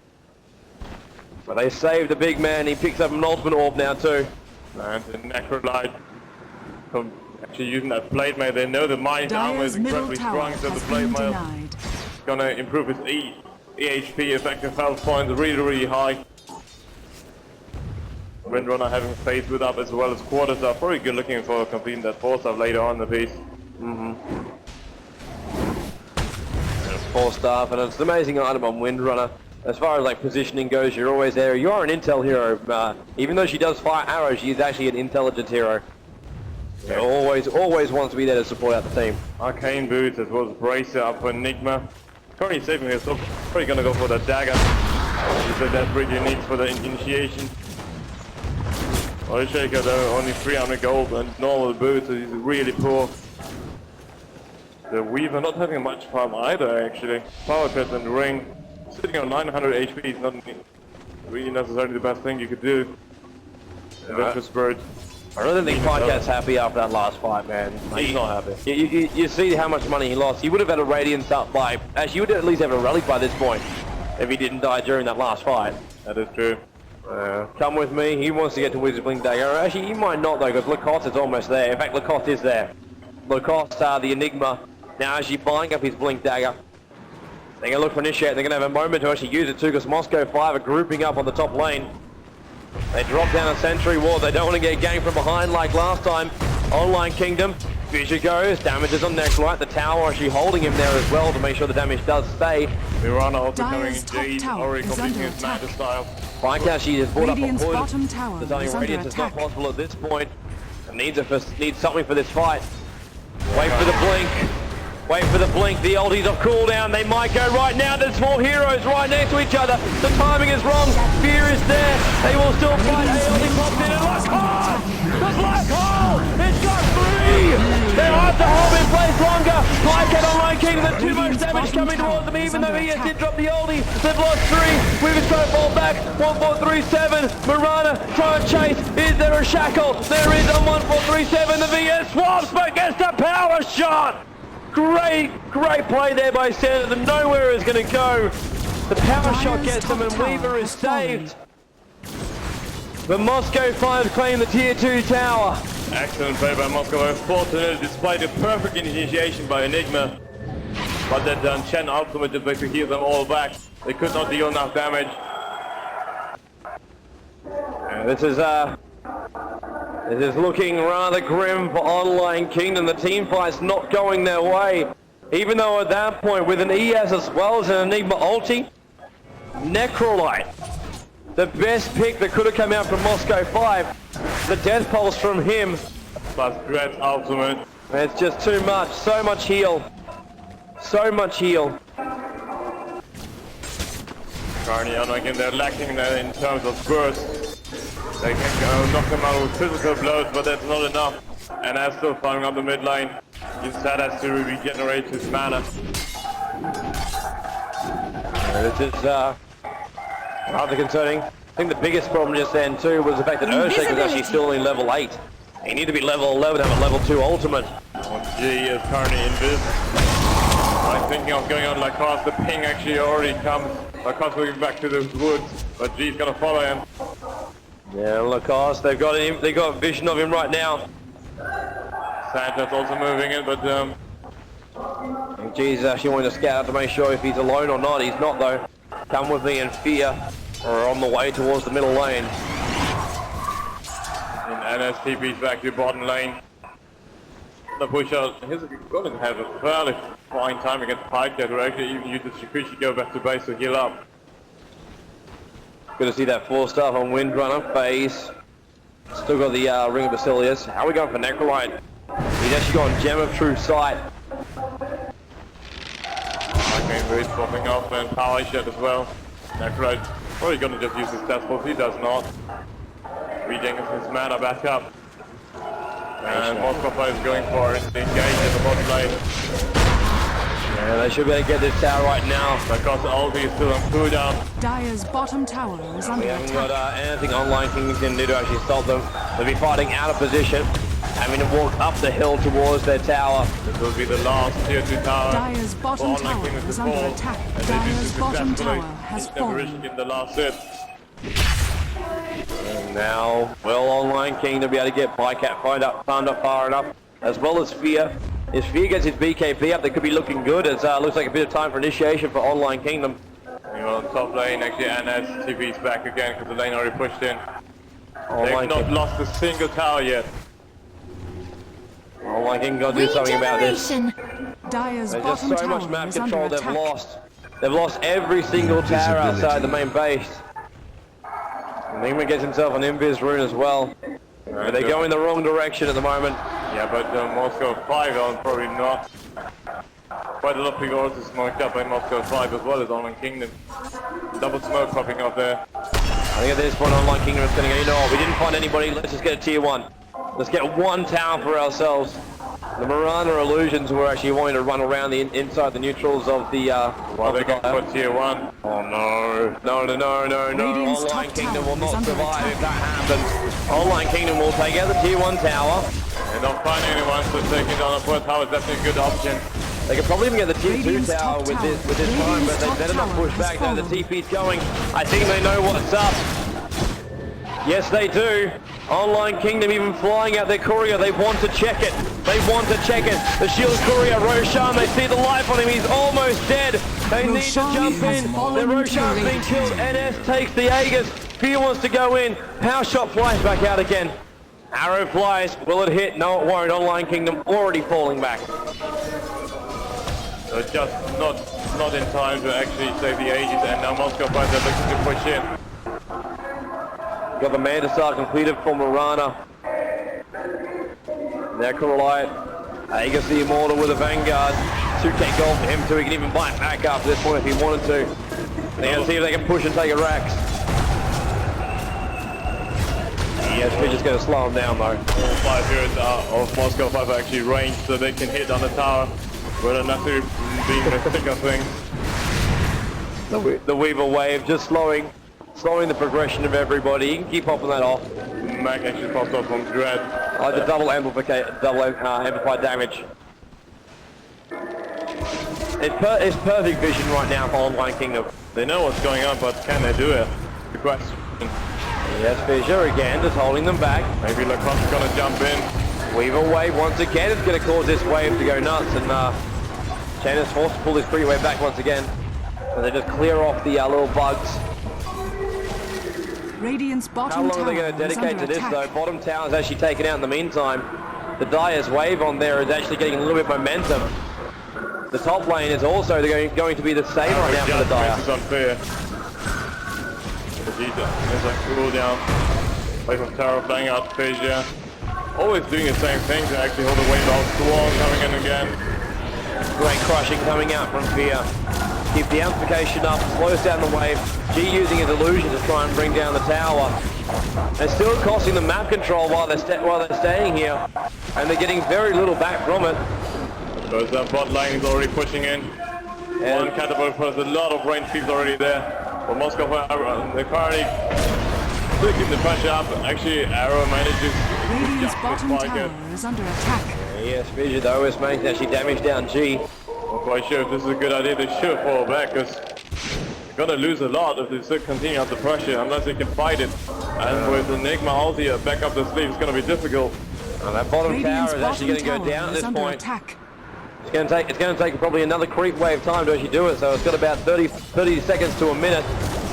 But they saved the big man. He picks up an ultimate orb now too. And the Necrolite, actually using that Blade Mail, they know the Mind Armor is Dyer's middle incredibly tower strong, so has the Blade been Mail denied. is gonna improve his EHP effective health points really high. Windrunner having phase with up as well as quarters are probably good looking for completing that 4-star later on in the piece. It's 4-star, and it's an amazing item on Windrunner. As far as like positioning goes, you're always there. You are an intel hero. Even though she does fire arrows, she's actually an intelligence hero. Yeah. Always wants to be there to support out the team. Arcane Boots as well as Bracer up for Enigma. Currently saving his, so probably gonna go for the dagger. He said that's really needs for the initiation. Shaker though, only 300 gold and normal boots, so he's really poor. The Weaver not having much farm either actually. Power Pet and Ring, sitting on 900 HP is not really necessarily the best thing you could do. Adventurous Bird. I really think Pycat's happy after that last fight, man. He's not happy. You see how much money he lost. He would have had a Radiance up by... Actually, he would at least have a Relic by this point if he didn't die during that last fight. That is true. Come with me. He wants to get to Wizard Blink Dagger. Actually, he might not, though, because Lacoste is almost there. In fact, Lacoste is there. Lacoste, the Enigma, now actually buying up his Blink Dagger. They're going to look for Initiate. They're going to have a moment to actually use it, too, because Moscow 5 are grouping up on the top lane. They drop down a Sentry Ward. They don't want to get ganked from behind like last time. Online Kingdom. Fisher goes. Damages on Necrolite. The tower actually holding him there as well to make sure the damage does stay. Mirana also coming Dyer's in top Jade, tower already is completing under his attack. Matter style. Pycat, she has brought up a Radiant's point. bottom tower Designing is under Radiance is not attack. possible at this point. It needs something for this fight. Wait for the blink. Wait for the blink. The oldies are cooldown. They might go right now. There's 4 heroes right next to each other. The timing is wrong. Fear is there. They will still fight. Aeoldi pops in and Lacoste! The black hole! It's got 3! They have to hold in place longer. Pycat Online Kingdom, there's too much damage coming towards them, even though he did drop the oldie. They've lost 3. We've trying to fall back. 1437. Mirana trying to chase. Is there a shackle? There is on 1437. The VS swaps but gets the power shot. Great play there by Santa. Nowhere is going to go. The power shot gets him and Weaver is saved. The Moscow 5 claim the tier 2 tower. Excellent play by Moscow. Unfortunately, despite a perfect initiation by Enigma, but that Chen ultimate just basically healed them all back. They could not deal enough damage. This is looking rather grim for Online Kingdom. The team fight's not going their way. Even though at that point, with an ES as well as an Enigma ulti, Necrolite, the best pick that could have come out from Moscow 5. The Death Pulse from him. Plus Dred's ultimate. It's just too much. So much heal. So much heal. Guardian, again, they're lacking there in terms of burst. They can knock them out with physical blows, but that's not enough. And as still farming up the mid lane, instead has to regenerate his mana. This is rather concerning. I think the biggest problem just then too was the fact that Earthshake was actually still only level 8. He needed to be level 11 and have a level 2 ultimate. G is currently invis. I'm thinking of going on Lacoste. The ping actually already comes. Lacoste moving back to the woods, but G's gonna follow him. Yeah, Lacoste, they've got him. They got vision of him right now. Santa's also moving in, but G's actually wanting to scout out to make sure if he's alone or not. He's not though. Come with me and Fear are on the way towards the middle lane. and NSTP's back to bottom lane. The push out, he's going to have a fairly fine time against Pycat, or actually even use the Shikushi go back to base to heal up. Good to see that 4-star on Windrunner. Phase Still got the Ring of Basilius. How are we going for Necrolite? He's actually got Gem of True Sight. Arcane Boots popping off and Power Shed as well. Necrolite probably going to just use his test force. He does not. Regains his mana back up. And Moscow is going for it. Engage in the bottom lane. Yeah, they should be able to get this tower right now. Because ulti is still on cooldown. Dire's bottom tower is under We haven't attack. got anything Online Kingdom can do to actually stop them. They'll be fighting out of position, having to walk up the hill towards their tower. This will be the last tier 2 tower. Dire's bottom for Online tower Kingdom to is under fall. attack. And they do Dire's bottom successfully tower has establish fallen. in the last hit. And now, will Online Kingdom be able to get Bycat farmed up far enough, as well as Fear. If Fear gets his BKB up, they could be looking good. It looks like a bit of time for initiation for Online Kingdom. You know, on top lane, actually, NS TV's back again because the lane already pushed in. Online They've not lost a single tower yet. Online Kingdom got to do something about this. Dire's There's just bottom so much tower map is under control they've attack. lost. They've lost every single tower outside the main base. Nima gets himself an Invis rune as well. But they go in the wrong direction at the moment. Yeah, but Moscow 5 are probably not. Quite a lot of people also smoked up by Moscow 5 as well as Online Kingdom. Double smoke popping up there. I think at this point Online Kingdom is going to go, you know what, we didn't find anybody, let's just get a tier 1. Let's get one tower for ourselves. The Mirana Illusions were actually wanting to run around the inside the neutrals of the Well, they go for tier 1. Oh no. No. Radiant's Online top Kingdom will tower not is under survive attack. if that happens. Online Kingdom will take out the tier 1 tower. And don't find anyone, so taking down a fourth tower is definitely a good option. They could probably even get the tier 2 Radiant's tower top with this tower. time, but Radiant's they top better not tower push has back now. The fallen. TP's going. I think they know what's up. Yes, they do. Online Kingdom even flying out their courier. They want to check it. The shield courier, Roshan, they see the life on him. He's almost dead. They need to Roshan jump has in. fallen The into Roshan's been rage. killed. NS takes the Aegis. Fear wants to go in. Power shot flies back out again. Arrow flies. Will it hit? No, it won't. Online Kingdom already falling back. So just not in time to actually save the Aegis, and now Moscow 5 are looking to push in. Got the Mandasar completed for Mirana. Necrolite. Aegis the Immortal with a Vanguard. 2k gold for him too. He can even bite back up at this point if he wanted to. They're going to see if they can push and take a Rax. Yes, we're just going to slow him down though. All 5 heroes of Moscow 5 are actually ranged, so they can hit on the tower without necessarily being in the thick of things. The Weaver Wave just slowing the progression of everybody. You can keep popping that off. Mac actually popped off from Dread. Like the double amplified damage. It's perfect vision right now for Online Kingdom. They know what's going on, but can they do it? The question. Yes, Fissure again, just holding them back. Maybe Lacoste's gonna jump in. Weaver Wave once again is going to cause this wave to go nuts, and Chen is forced to pull this free wave back once again. So they just clear off the little bugs. Radiant's How bottom long are they tower going to is dedicate under to this attack. though? Bottom tower is actually taken out in the meantime. The Dire's wave on there is actually getting a little bit momentum. The top lane is also going to be the same right now for the Dire. This is unfair. Vegeta is a cooldown. Play from Tower, playing out Phasia. Always doing the same thing to actually hold the wave off. Swarm coming in again. Great crushing coming out from Fear. Keep the amplification up, slows down the wave. G using his illusion to try and bring down the tower. They're still costing the map control while they're staying here, and they're getting very little back from it. Because that bot line is already pushing in. And One catapult has a lot of range creeps already there. For Moscow, they're currently keeping the pressure up. Actually, Arrow manages Radiant's to bottom spike it. tower is under attack. yes, Vision though is managing to actually damage down G. Not quite sure if this is a good idea. They should fall back because they're gonna lose a lot if they still continue under pressure unless they can fight it. And with Enigma ulti back up the sleeve, it's gonna be difficult. And that bottom Radiant's tower is actually going to bottom go down tower at is this under point. attack. It's going to take probably another creep wave time to actually do it. So it's got about 30 seconds to a minute.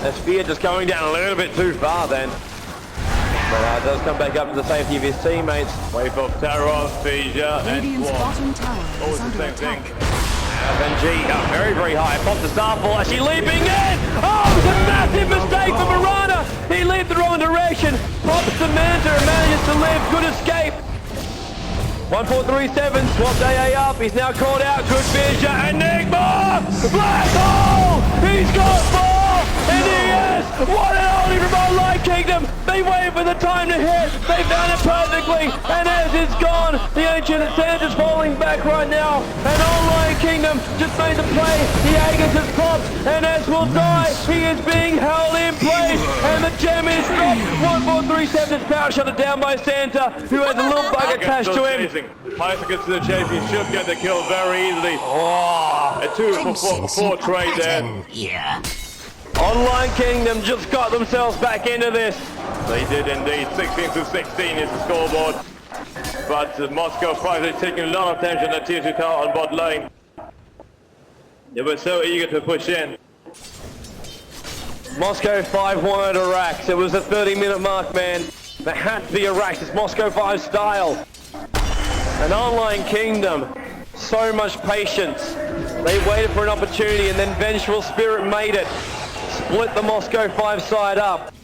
As Fear just going down a little bit too far then. But it does come back up to the safety of his teammates. Wave of terror, Phasia, and Radiant's Swarm. bottom tower Always is the under same attack. thing. And G up very, very high. Pops the Starfall, actually leaping in! Oh, it's a massive mistake for Mirana! He leaped the wrong direction, pops the Manta and manages to alive. Good escape. 1437 swapped AA up. He's now called out. Good vision. Enigma! Black hole! He's got 4! And he is! What an only from Online Kingdom! They wait for the time to hit. They found it perfectly. And as it's gone, the Ancient Sand is falling back right now. And Online Kingdom just made the play. The Aegis has popped. And as will die. He is being held in place. And the gem is dropped. 1437 is power shut down by Santa, who has a little bug attached to him. Python gets to the chase, he should get the kill very easily. Oh, a 2 for 4 trade there. Online Kingdom just got themselves back into this. They did indeed. 16 to 16 is the scoreboard. But Moscow 5 is taking a lot of attention at tier 2 tower on bot lane. They were so eager to push in. Moscow 5 wanted a Rax. It was a 30-minute mark, man. There had to be a Rax. It's Moscow 5 style. An Online Kingdom, so much patience. They waited for an opportunity and then Vengeful Spirit made it. Split the Moscow 5 side up.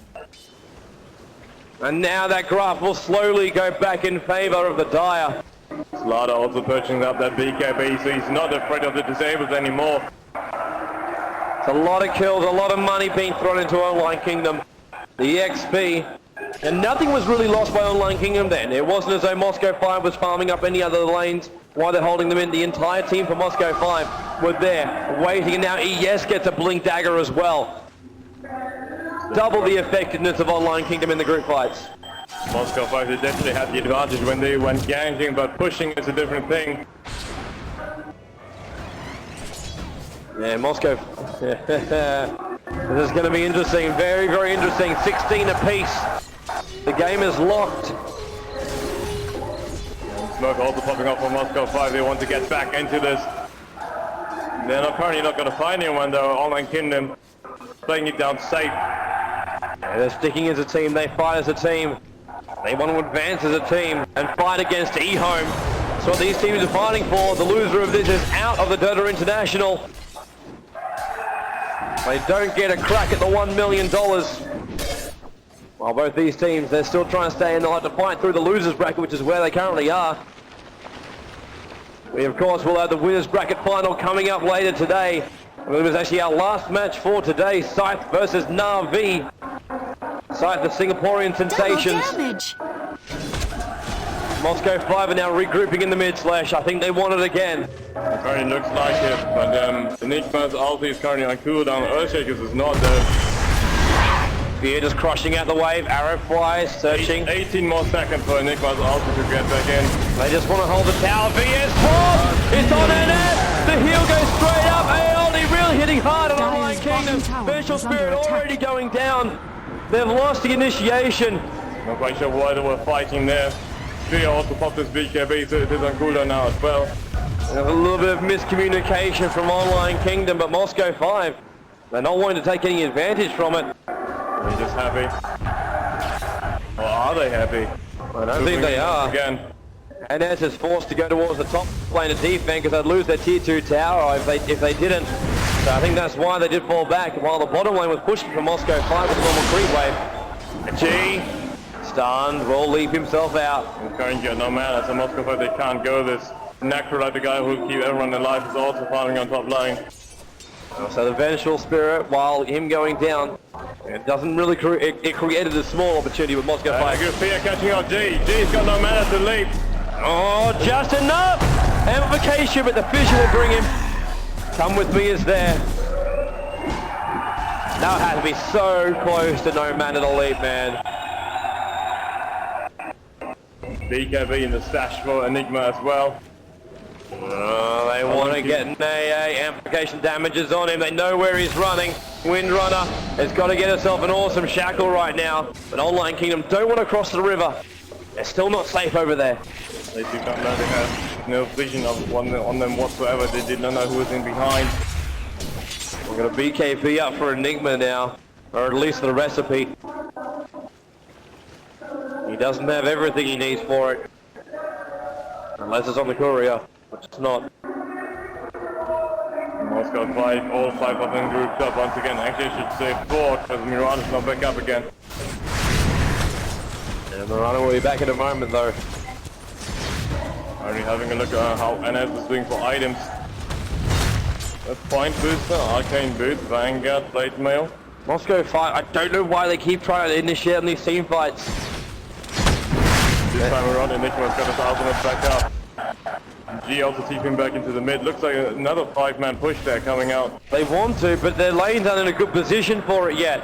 And now that graph will slowly go back in favor of the Dire. Slaughter also purchasing up that BKB, so he's not afraid of the disables anymore. It's a lot of kills, a lot of money being thrown into Online Kingdom. The XP. And nothing was really lost by Online Kingdom then. It wasn't as though Moscow 5 was farming up any other lanes while they're holding them in. The entire team for Moscow 5 were there, waiting, and now ES gets a Blink Dagger as well. Double the effectiveness of Online Kingdom in the group fights. Moscow 5 they definitely had the advantage when they went ganking, but pushing is a different thing. Yeah, Moscow. This is going to be interesting, very, very interesting. 16 apiece. The game is locked. Smoke also popping up for Moscow 5. They want to get back into this. They're currently not going to find anyone though. Online Kingdom playing it down safe. Yeah, they're sticking as a team. They fight as a team. They want to advance as a team and fight against eHome. That's what these teams are fighting for. The loser of this is out of the Dota International. They don't get a crack at the $1 million. While both these teams, they're still trying to stay in. They'll have to fight through the losers bracket, which is where they currently are. We, of course, will have the winners bracket final coming up later today. It was actually our last match for today. Scythe versus Na'Vi. Scythe, the Singaporean sensations. Moscow 5 are now regrouping in the mid slash. I think they want it again. It currently looks like it, but Enigma's ulti is currently on cooldown. Earthshakers is not there. Fear just crushing out the wave. Arrow flies, searching. 18 more seconds for Enigma's ulti to get back in. They just want to hold the tower. VS pop! It's on NS! The heal goes straight up. ALD really hitting hard on Online Kingdom. Vengeful Spirit already going down. They've lost the initiation. Not quite sure why they were fighting there. Fear also popped his BKB, so it is on cooldown now as well. There's a little bit of miscommunication from Online Kingdom, but Moscow 5, they're not wanting to take any advantage from it. They're just happy. Or are they happy? I don't think they are. Again. NS is forced to go towards the top lane of defense because they'd lose their tier 2 tower if they didn't. So I think that's why they did fall back, while the bottom lane was pushing from Moscow 5 with a normal creep wave. G, stunned, will leave himself out. Currently no matter, so Moscow 5 they can't go this. Necro, like the guy who will keep everyone alive, is also farming on top lane. So the Vengeful Spirit, while him going down, it doesn't really it created a small opportunity with Moscow 5. Good Fear catching out G. G's got no mana to leap. Oh, just enough! Amplification, but the fissure will bring him. Come with me is there. That had to be so close to no mana to leap, man. BKB in the stash for Enigma as well. Oh, they want to get an AA. Amplification damages on him. They know where he's running. Windrunner has got to get herself an awesome shackle right now. But Online Kingdom don't want to cross the river. They're still not safe over there. They do not know, they have no vision on them whatsoever. They did not know who was in behind. We're going to BKB up for Enigma now. Or at least the recipe. He doesn't have everything he needs for it. Unless it's on the courier, which it's not. Moscow 5, all 5 of them grouped up once again. Actually I should say 4, because Mirana's not back up again. And Marana will be back in a moment though. Only having a look at how NS is doing for items. A point booster, arcane boot, vanguard, plate mail. Moscow 5, I don't know why they keep trying to initiate on these team fights. This time around, Enigma's got his ultimate back up. G also TPing back into the mid. Looks like another 5-man push there coming out. They want to, but their lanes aren't in a good position for it yet.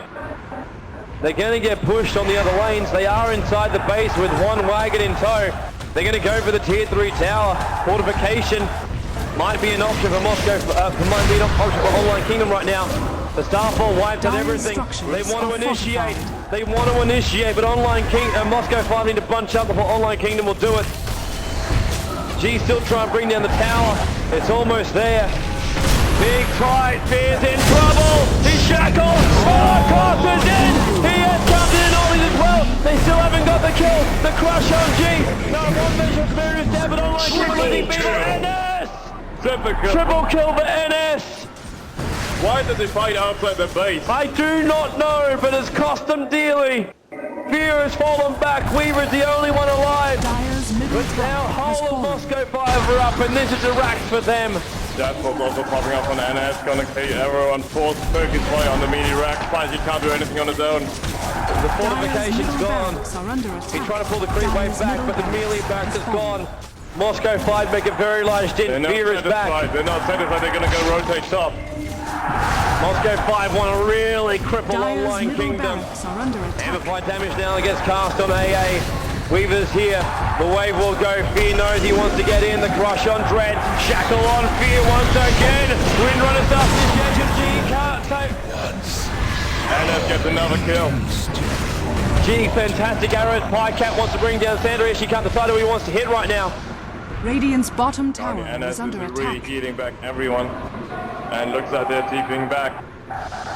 They're going to get pushed on the other lanes. They are inside the base with one wagon in tow. They're going to go for the tier 3 tower. Fortification might be an option for Moscow, might be an option for Online Kingdom right now. The Starfall wiped out everything. They want to initiate. They want to initiate, but Moscow 5 need to bunch up before Online Kingdom will do it. G still trying to bring down the tower. It's almost there. Big fight. Fear's in trouble. He's shackled. Oh, Costa's in. He has come in ollies as well. They still haven't got the kill. The crush on G. No, one measure of Spirit is dead, but Online Kingdom letting beat NS. Triple kill for NS. Why did they fight outside the base? I do not know, but it's cost them dearly. Fear has fallen back. Weaver's the only one alive. Dire's middle But now tower has whole of fallen. Moscow 5 are up, and this is a rack for them. That's what's also popping up on NS. Gonna kill everyone. Force focus fire on the mini rack. Spicy can't do anything on his own. The fortification's gone. Barracks are under attack. He's trying to pull the creep wave back, but the melee barracks is gone. Moscow 5 make a very large They're dent. not Fear is back. satisfied. They're not satisfied. They're gonna go rotate top. Moscow 5 want to really cripple Dire's Online middle Kingdom. barracks are under attack. Amplified damage now gets cast on AA. Weaver's here. The wave will go. Fear knows he wants to get in. The crush on Dread. Shackle on Fear once again. Windrunner starts initiation. G can't take. NS gets another kill. G, fantastic arrows. Pycat wants to bring down Sandra. She can't decide who he wants to hit right now. Radiant's bottom tower NS is is under really attack. heating back everyone. And looks like they're TPing back.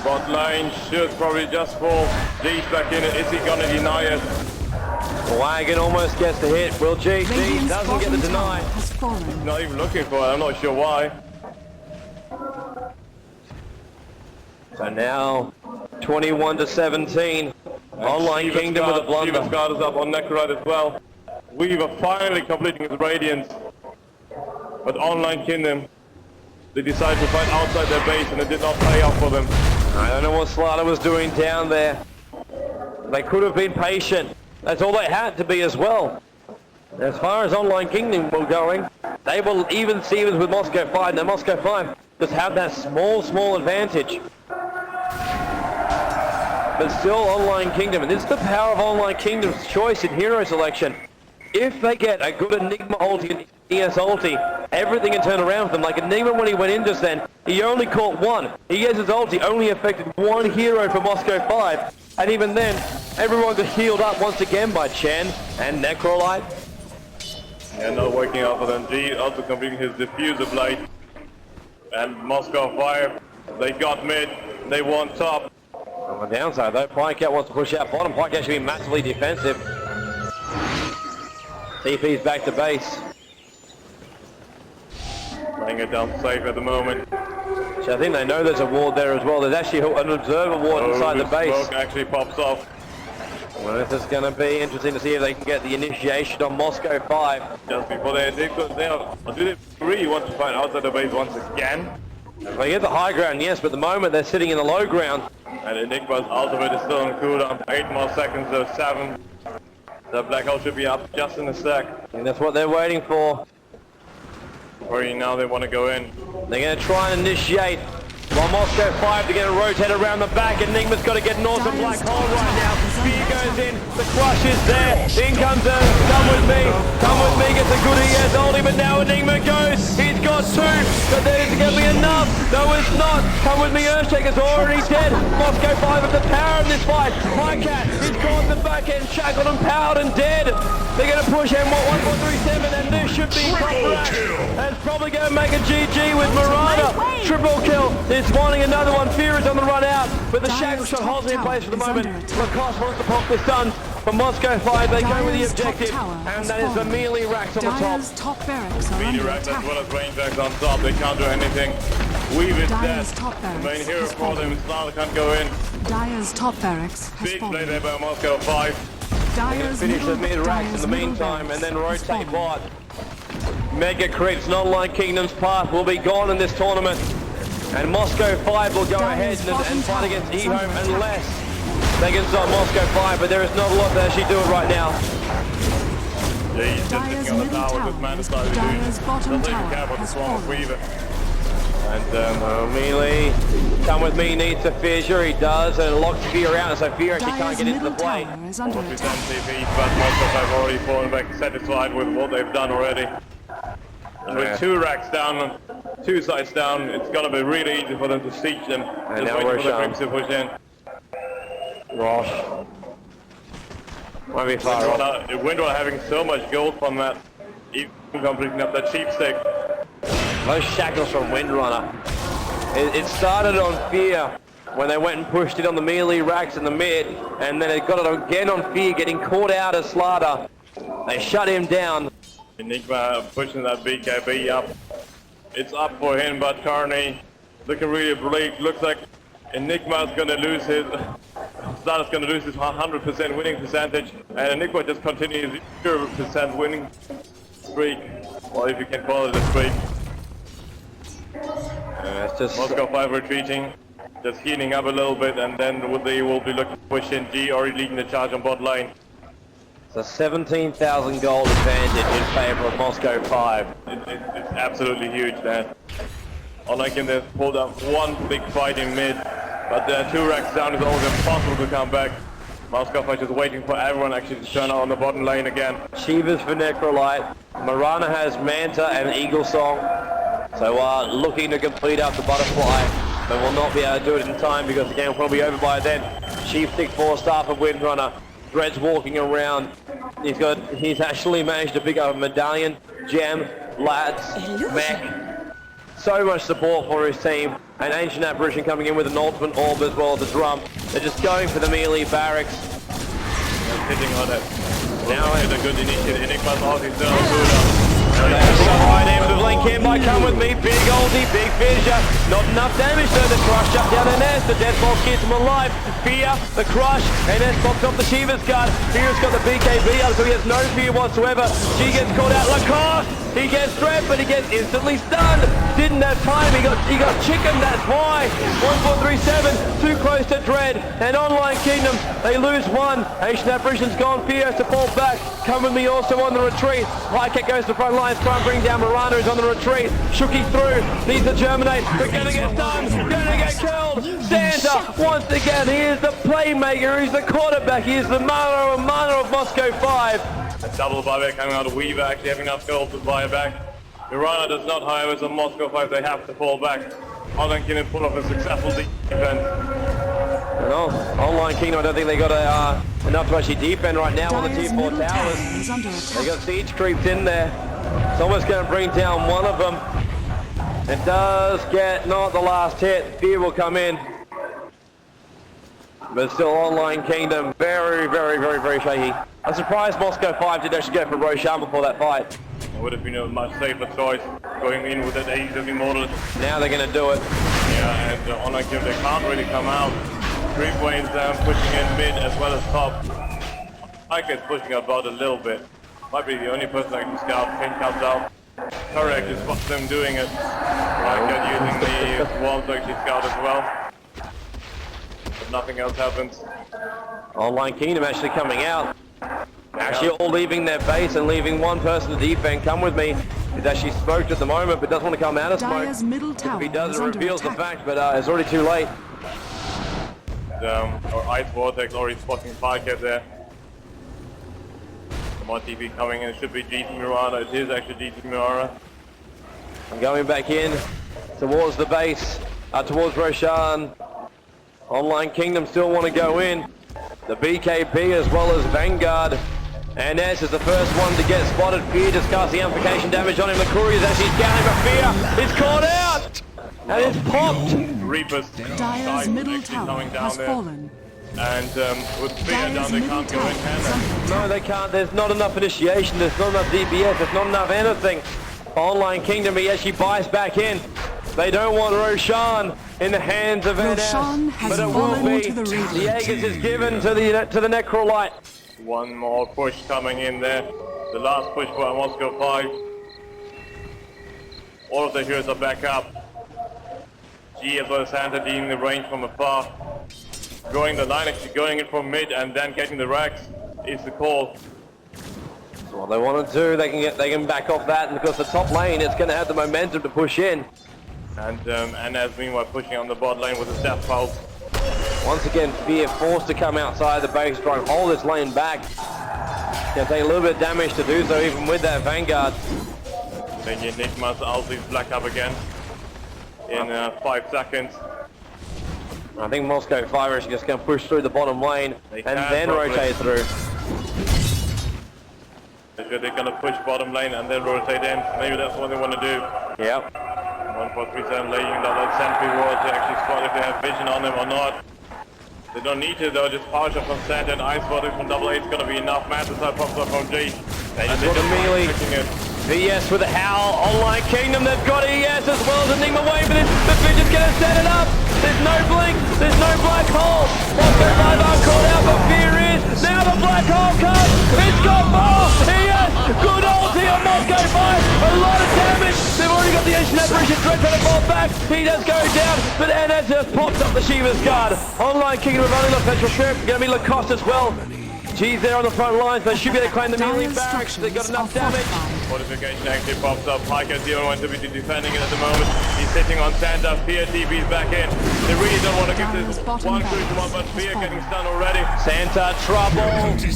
Bot lane should probably just fall. G's back in it. Is he gonna deny it? The wagon almost gets the hit. Will G? G Radiant's doesn't get the bottom tower deny. has fallen. Not even looking for it. I'm not sure why. So now 21-17. Online Kingdom with a blunder. Shiva's guard is up on Necrite as well. Weaver finally completing his Radiance. But Online Kingdom, they decided to fight outside their base and it did not pay off for them. I don't know what Slaughter was doing down there. They could have been patient. That's all they had to be as well. As far as Online Kingdom were going, they will even Stevens with Moscow 5. Now Moscow 5 just have that small advantage. But still Online Kingdom, and this is the power of Online Kingdom's choice in hero selection. If they get a good Enigma ulti and ES ulti, everything can turn around for them. Like Enigma when he went in just then, he only caught one. ES's ulti only affected one hero for Moscow 5. And even then, everyone got healed up once again by Chen and Necrolite. And not working out for them. G also completing his diffuser blade. And Moscow 5, they got mid, they won top. On the downside though, Pycat wants to push out bottom. Pycat should be massively defensive. TP's back to base. Playing it down safe at the moment. So I think they know there's a ward there as well. There's actually an observer ward inside the base. Smoke actually pops off. Well, this is going to be interesting to see if they can get the initiation on Moscow 5. Just before they do they really want to fight outside the base once again? If they get the high ground, yes, but at the moment they're sitting in the low ground. And Enigma's ultimate is still on cooldown. 8 more seconds, so 7. The black hole should be up just in a sec. And that's what they're waiting for. Worrying now they want to go in. They're going to try and initiate. While Moscow 5 to get a rotate around the back. Enigma's got to get north of black hole right now. Fear goes in. The crush is there. In comes Earth. Come with me. Come with me. Gets a good ES ulti, but now Enigma goes. He's got 2. But then it's going to be enough. No, it's not. Come with me. Earthshaker's already dead. Moscow 5 have the power in this fight. Pycat is caught in the back end. Shackled and powered and dead. They're going to push him 1-4-3-7, and this should be proper action. That's probably going to make a GG with Marana. Triple kill. It's wanting another one. Fear is on the run out, but the shackle shot holds it in place for the moment. Lacoste wants to pop this done. For Moscow 5, they go with the objective, and that is the melee racks on the top. Dire's top barracks are Melee under racks as attack. well as range racks on top. They can't do anything. Weave is dead. Dire's top The barracks main hero has for them fallen. is Snarl can't go in. Dire's top barracks has Big play fallen. there by Moscow 5. Dyer's Finish the middle- mid racks in Dyer's the middle meantime and then barracks has rotate fallen. bot. Mega Crits and Online Kingdom's path will be gone in this tournament. And Moscow 5 will go ahead and fight against eHome unless they can stop Moscow 5, but there is not a lot to actually do it right now. Yeah, he's just Dyer's sitting on the middle tower with tower man is- side Dyer's bottom doesn't even tower care about the has swarm of fallen. Weaver. And Melee, come with me, needs a fissure, he does, and it locks Fear out, so Fear actually can't Dyer's get into the middle play. tower is under Almost attack. MTV, but Moscow have already fallen back satisfied with what they've done already. And with 2 racks down, 2 sides down, it's gonna be really easy for them to siege them. And Just now waiting for the Roshan. Grips to push in. Rosh. Won't be far off. Windwall having so much gold from that, even completing up that cheap stick. Those shackles from Windrunner. It started on Fear when they went and pushed it on the melee racks in the mid, and then it got it again on Fear, getting caught out as Slaughter. They shut him down. Enigma pushing that BKB up. It's up for him, but Carney looking really bleak. Looks like Enigma's gonna lose his... Slaughter's gonna lose his 100% winning percentage, and Enigma just continues 0% winning streak. Well, if you can call it a streak. It's just Moscow 5 retreating, just healing up a little bit, and then they will be looking to push in. G already leading the charge on bot lane. it's a 17,000 gold advantage in favor of Moscow 5. It's absolutely huge there. Unlike him, they've pulled up one big fight in mid, but 2 racks down is almost impossible to come back. Moscow 5 just waiting for everyone actually to turn out on the bottom lane again. Shivas for Necrolite. Marana has Manta and Eagle Song. So looking to complete up the Butterfly, but will not be able to do it in time because the game will probably be over by then. Chief Stick 4-star for Windrunner. Dread's walking around. He's actually managed to pick up a medallion, gem, lads, mech. So much support for his team. And Ancient Apparition coming in with an ultimate orb as well as a drum. They're just going for the melee barracks. Hitting on it. Now it's a good initiative. Enigma's ulti still good. Right in with Link in by Come With Me, big oldie, big fissure. Not enough damage though, the Crush shut down Ines, the Death Bolt keeps him alive. Fear, the Crush, Ines pops off the Shiva's guard. Fear's got the BKB out so he has no fear whatsoever. She gets caught out, Lacoste, he gets Dread but he gets instantly stunned. Didn't have time, he got chicken, that's why. 1437, too close to Dread. And Online Kingdom, they lose 1. Ancient Apparition's gone, Fear has to fall back. Come With Me also on the retreat. Highkick goes to the front line, try and bring down Marana who's on the retreat. Shooky through, needs to germinate, but gonna get stunned, gonna get killed. Santa, once again, he is the playmaker, he's the quarterback, he is the mana of Moscow 5. A double buyback coming out of Weaver, actually having enough gold to buy back. Mirana does not, however, so Moscow 5, they have to fall back. Online Kingdom pull off a successful defense. No, Online Kingdom, I don't think they got enough to actually defend right now on the Dyer's T4 middle tower towers. is under They attack. got siege creeps in there. It's almost going to bring down one of them. It does get not the last hit. Fear will come in. But still Online Kingdom, very, very, very, very shaky. I'm surprised Moscow 5 did actually go for Roshan before that fight. It would have been a much safer choice going in with that Ace of Immortal. Now they're going to do it. Yeah, and Online Kingdom, they can't really come out. Creep waves down, pushing in mid as well as top. Highkick's pushing about a little bit. Might be the only person that can scout. Pin comes out. Curry actually spots them doing it. Highkick using the swarm to actually scout as well. But nothing else happens. Online Kingdom actually coming out. Actually all leaving their base and leaving one person to defend. Come With Me. He's actually smoked at the moment, but doesn't want to come out of smoke. Dyer's middle tower If he does, is it under reveals the attack. fact, but it's already too late. Or Ice Vortex already spotting Highkick there. Come on, TV coming in. It should be GT Mirana. It is actually GT Mirana. I'm going back in towards the base, towards Roshan. Online Kingdom still want to go in. The BKB as well as Vanguard. And S is the first one to get spotted. Fear just casts the amplification damage on him. The Courier is actually scanning for Fear. It's caught out! And it's popped! Reapers. Dyer's middle actually tower coming down has there. fallen. And with Fear Dyer's down, they middle can't go tower in is hand. under No, attack. they can't. There's not enough initiation. There's not enough DPS. There's not enough anything. Online Kingdom, he actually buys back in. They don't want Roshan in the hands of NS, Roshan has but it will fallen be. to the Radiant. The Aegis is given to the Necrolite. One more push coming in there. The last push for Moscow 5. All of the heroes are back up. G as well as Santa leading the range from afar. Going the line, actually going in from mid and then getting the racks is the call. So what they want to do, they can back off that, and because the top lane is going to have the momentum to push in. And as meanwhile pushing on the bot lane with a death pulse. Once again, Fear forced to come outside the base, try and hold this lane back. Gonna take a little bit of damage to do so, even with that Vanguard. Then Enigma's ulti's black up again in 5 seconds. I think Moscow 5 is just going to push through the bottom lane and then rotate through. They're going to push bottom lane and then rotate in. Maybe that's what they want to do. Yep. 1437 laying down that sentry wall to actually spot if they have vision on them or not. They don't need to though, just power shot from Santa and ice spotting from Double 8 is going to be enough. Massive side pops up from G. They just got a melee. VS with a howl. Online Kingdom, they've got ES as well as Enigma waiting for this. The Vision's going to set it up. There's no blink, there's no black hole. Moscow 5 are caught out, but Fear is. Now the black hole comes. It's got more. ES, good ulti on Moscow 5. A lot of damage. They've already got the ancient apparition threat trying to fall back. He does go down, but NS just pops up the Shiva's guard. Online Kingdom have only lost Petrol Shrimp. Going to be Lacoste as well. G's there on the front lines. They should be able to claim the melee barracks. They've got enough damage. Fortification actually pops up. Pika 0-1 to be defending it at the moment. He's sitting on Santa. Fear TV's back in. They really don't want to give this one through to one, but Fear getting stunned already. Santa trouble.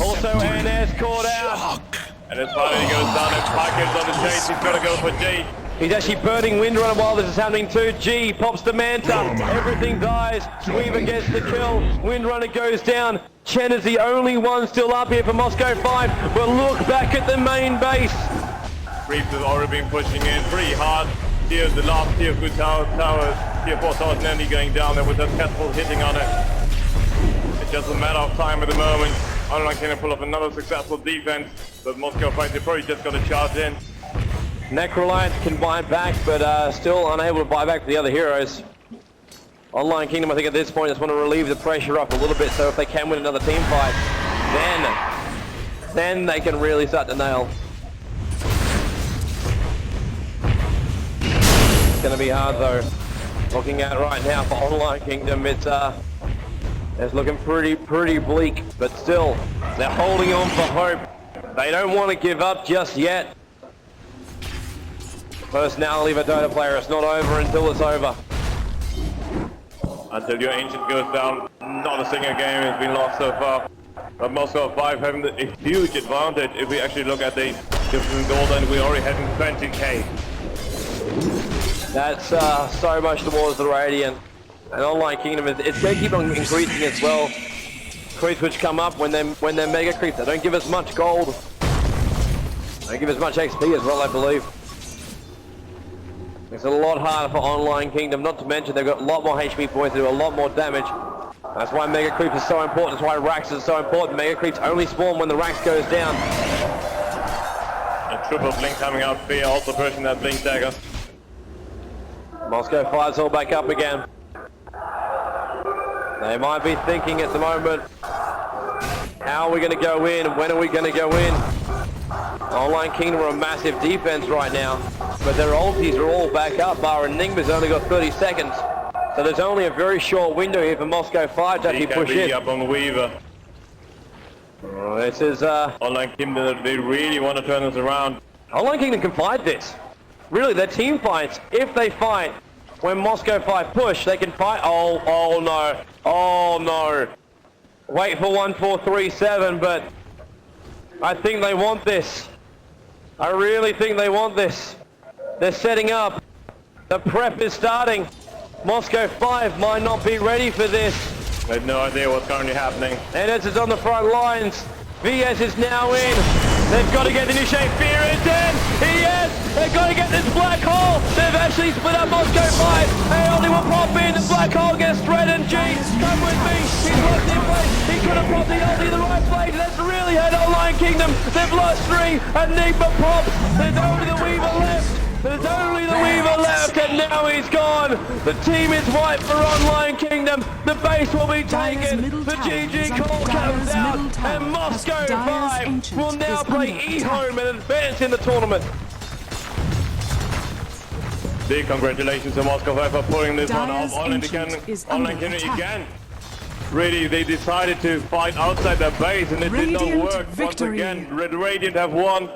Also NS caught out. And as finally goes down, and Pika's on the chase. He's got to go for G. He's actually burning Windrunner while this is happening too. G pops the Manta. Everything dies. Weaver gets the kill. Windrunner goes down. Chen is the only one still up here for Moscow 5. But look back at the main base. Creeps has already been pushing in pretty hard. Here's the last tier good towers, tier 4 towers nearly going down there with that catapult hitting on it. It's just a matter of time at the moment. Online can pull up another successful defense, but Moscow 5 they probably just got to charge in. Necrolite can buy back, but still unable to buy back for the other heroes. Online Kingdom, I think at this point, just want to relieve the pressure up a little bit, so if they can win another team fight, then they can really start to nail. It's going to be hard though. Looking at right now for Online Kingdom, it's looking pretty bleak, but still, they're holding on for hope. They don't want to give up just yet. Personality of a Dota player, it's not over until it's over. Until your Ancient goes down, not a single game has been lost so far. But Moscow 5 having a huge advantage if we actually look at the different gold, and we're already having 20k. That's so much towards the Radiant. And Online Kingdom, it's going to keep on increasing as well. Creeps which come up when they're mega creeps. They don't give us much gold. They don't give us much XP as well, I believe. It's a lot harder for Online Kingdom, not to mention they've got a lot more HP points to do a lot more damage. That's why Mega Creep is so important, that's why Rax is so important. Mega Creeps only spawn when the Rax goes down. A triple blink coming out, Fear also pushing that blink dagger. Moscow 5's all back up again. They might be thinking at the moment, how are we going to go in? When are we going to go in? Online Kingdom are a massive defense right now, but their ultis are all back up, bar Enigma's only got 30 seconds. So there's only a very short window here for Moscow 5 to actually push in. Up on Weaver. This is Online Kingdom, they really want to turn this around. Online Kingdom can fight this. Really, their team fights, if they fight, when Moscow 5 push, they can fight. Oh no, oh no. Wait for 1437, but I think they want this. I really think they want this. They're setting up. The prep is starting. Moscow 5 might not be ready for this. I have no idea what's currently happening. NS is on the front lines. VS is now in. They've got to get the initiate. Fear is in. ES. They've got to get this black hole. They've actually split up Moscow 5. They only will pop in. The black hole gets threatened. G, come with me. He's lost in place. He could have popped the ulti in the right place. That's really hurt Online Kingdom. They've lost 3. Enigma pops. There's only the Weaver left. There's only the Weaver left, and now he's gone. The team is white for Online Kingdom. The base will be Dire's taken. middle The tower GG is under call comes Dire's out, middle tower and Moscow has Dire's 5 ancient will now is play under E-Home and advance in the tournament. Big congratulations to Moscow 5 for pulling this one Dire's off. Online ancient is Kingdom under attack. again. Really, they decided to fight outside their base and it did not Radiant work. victory. Once again, Red Radiant have won.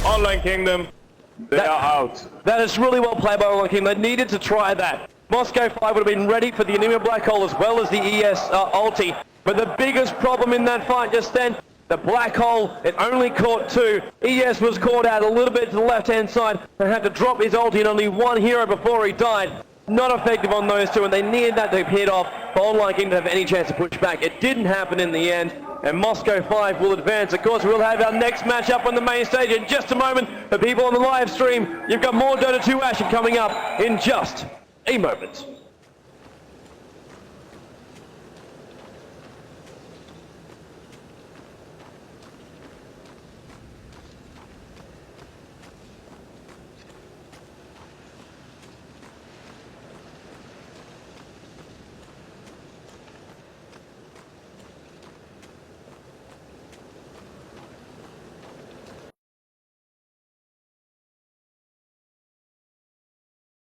Online Kingdom, they are out. That is really well played by Online Kingdom. They needed to try that. Moscow 5 would have been ready for the Anemia Black Hole as well as the ES ulti. But the biggest problem in that fight just then, the Black Hole, it only caught 2. ES was caught out a little bit to the left-hand side and had to drop his ulti and only 1 hero before he died. Not effective on those 2, and they needed that to hit off for Online Kingdom to have any chance to push back. It didn't happen in the end, and Moscow 5 will advance. Of course, we'll have our next match up on the main stage in just a moment. For people on the live stream, you've got more Dota 2 action coming up in just a moment.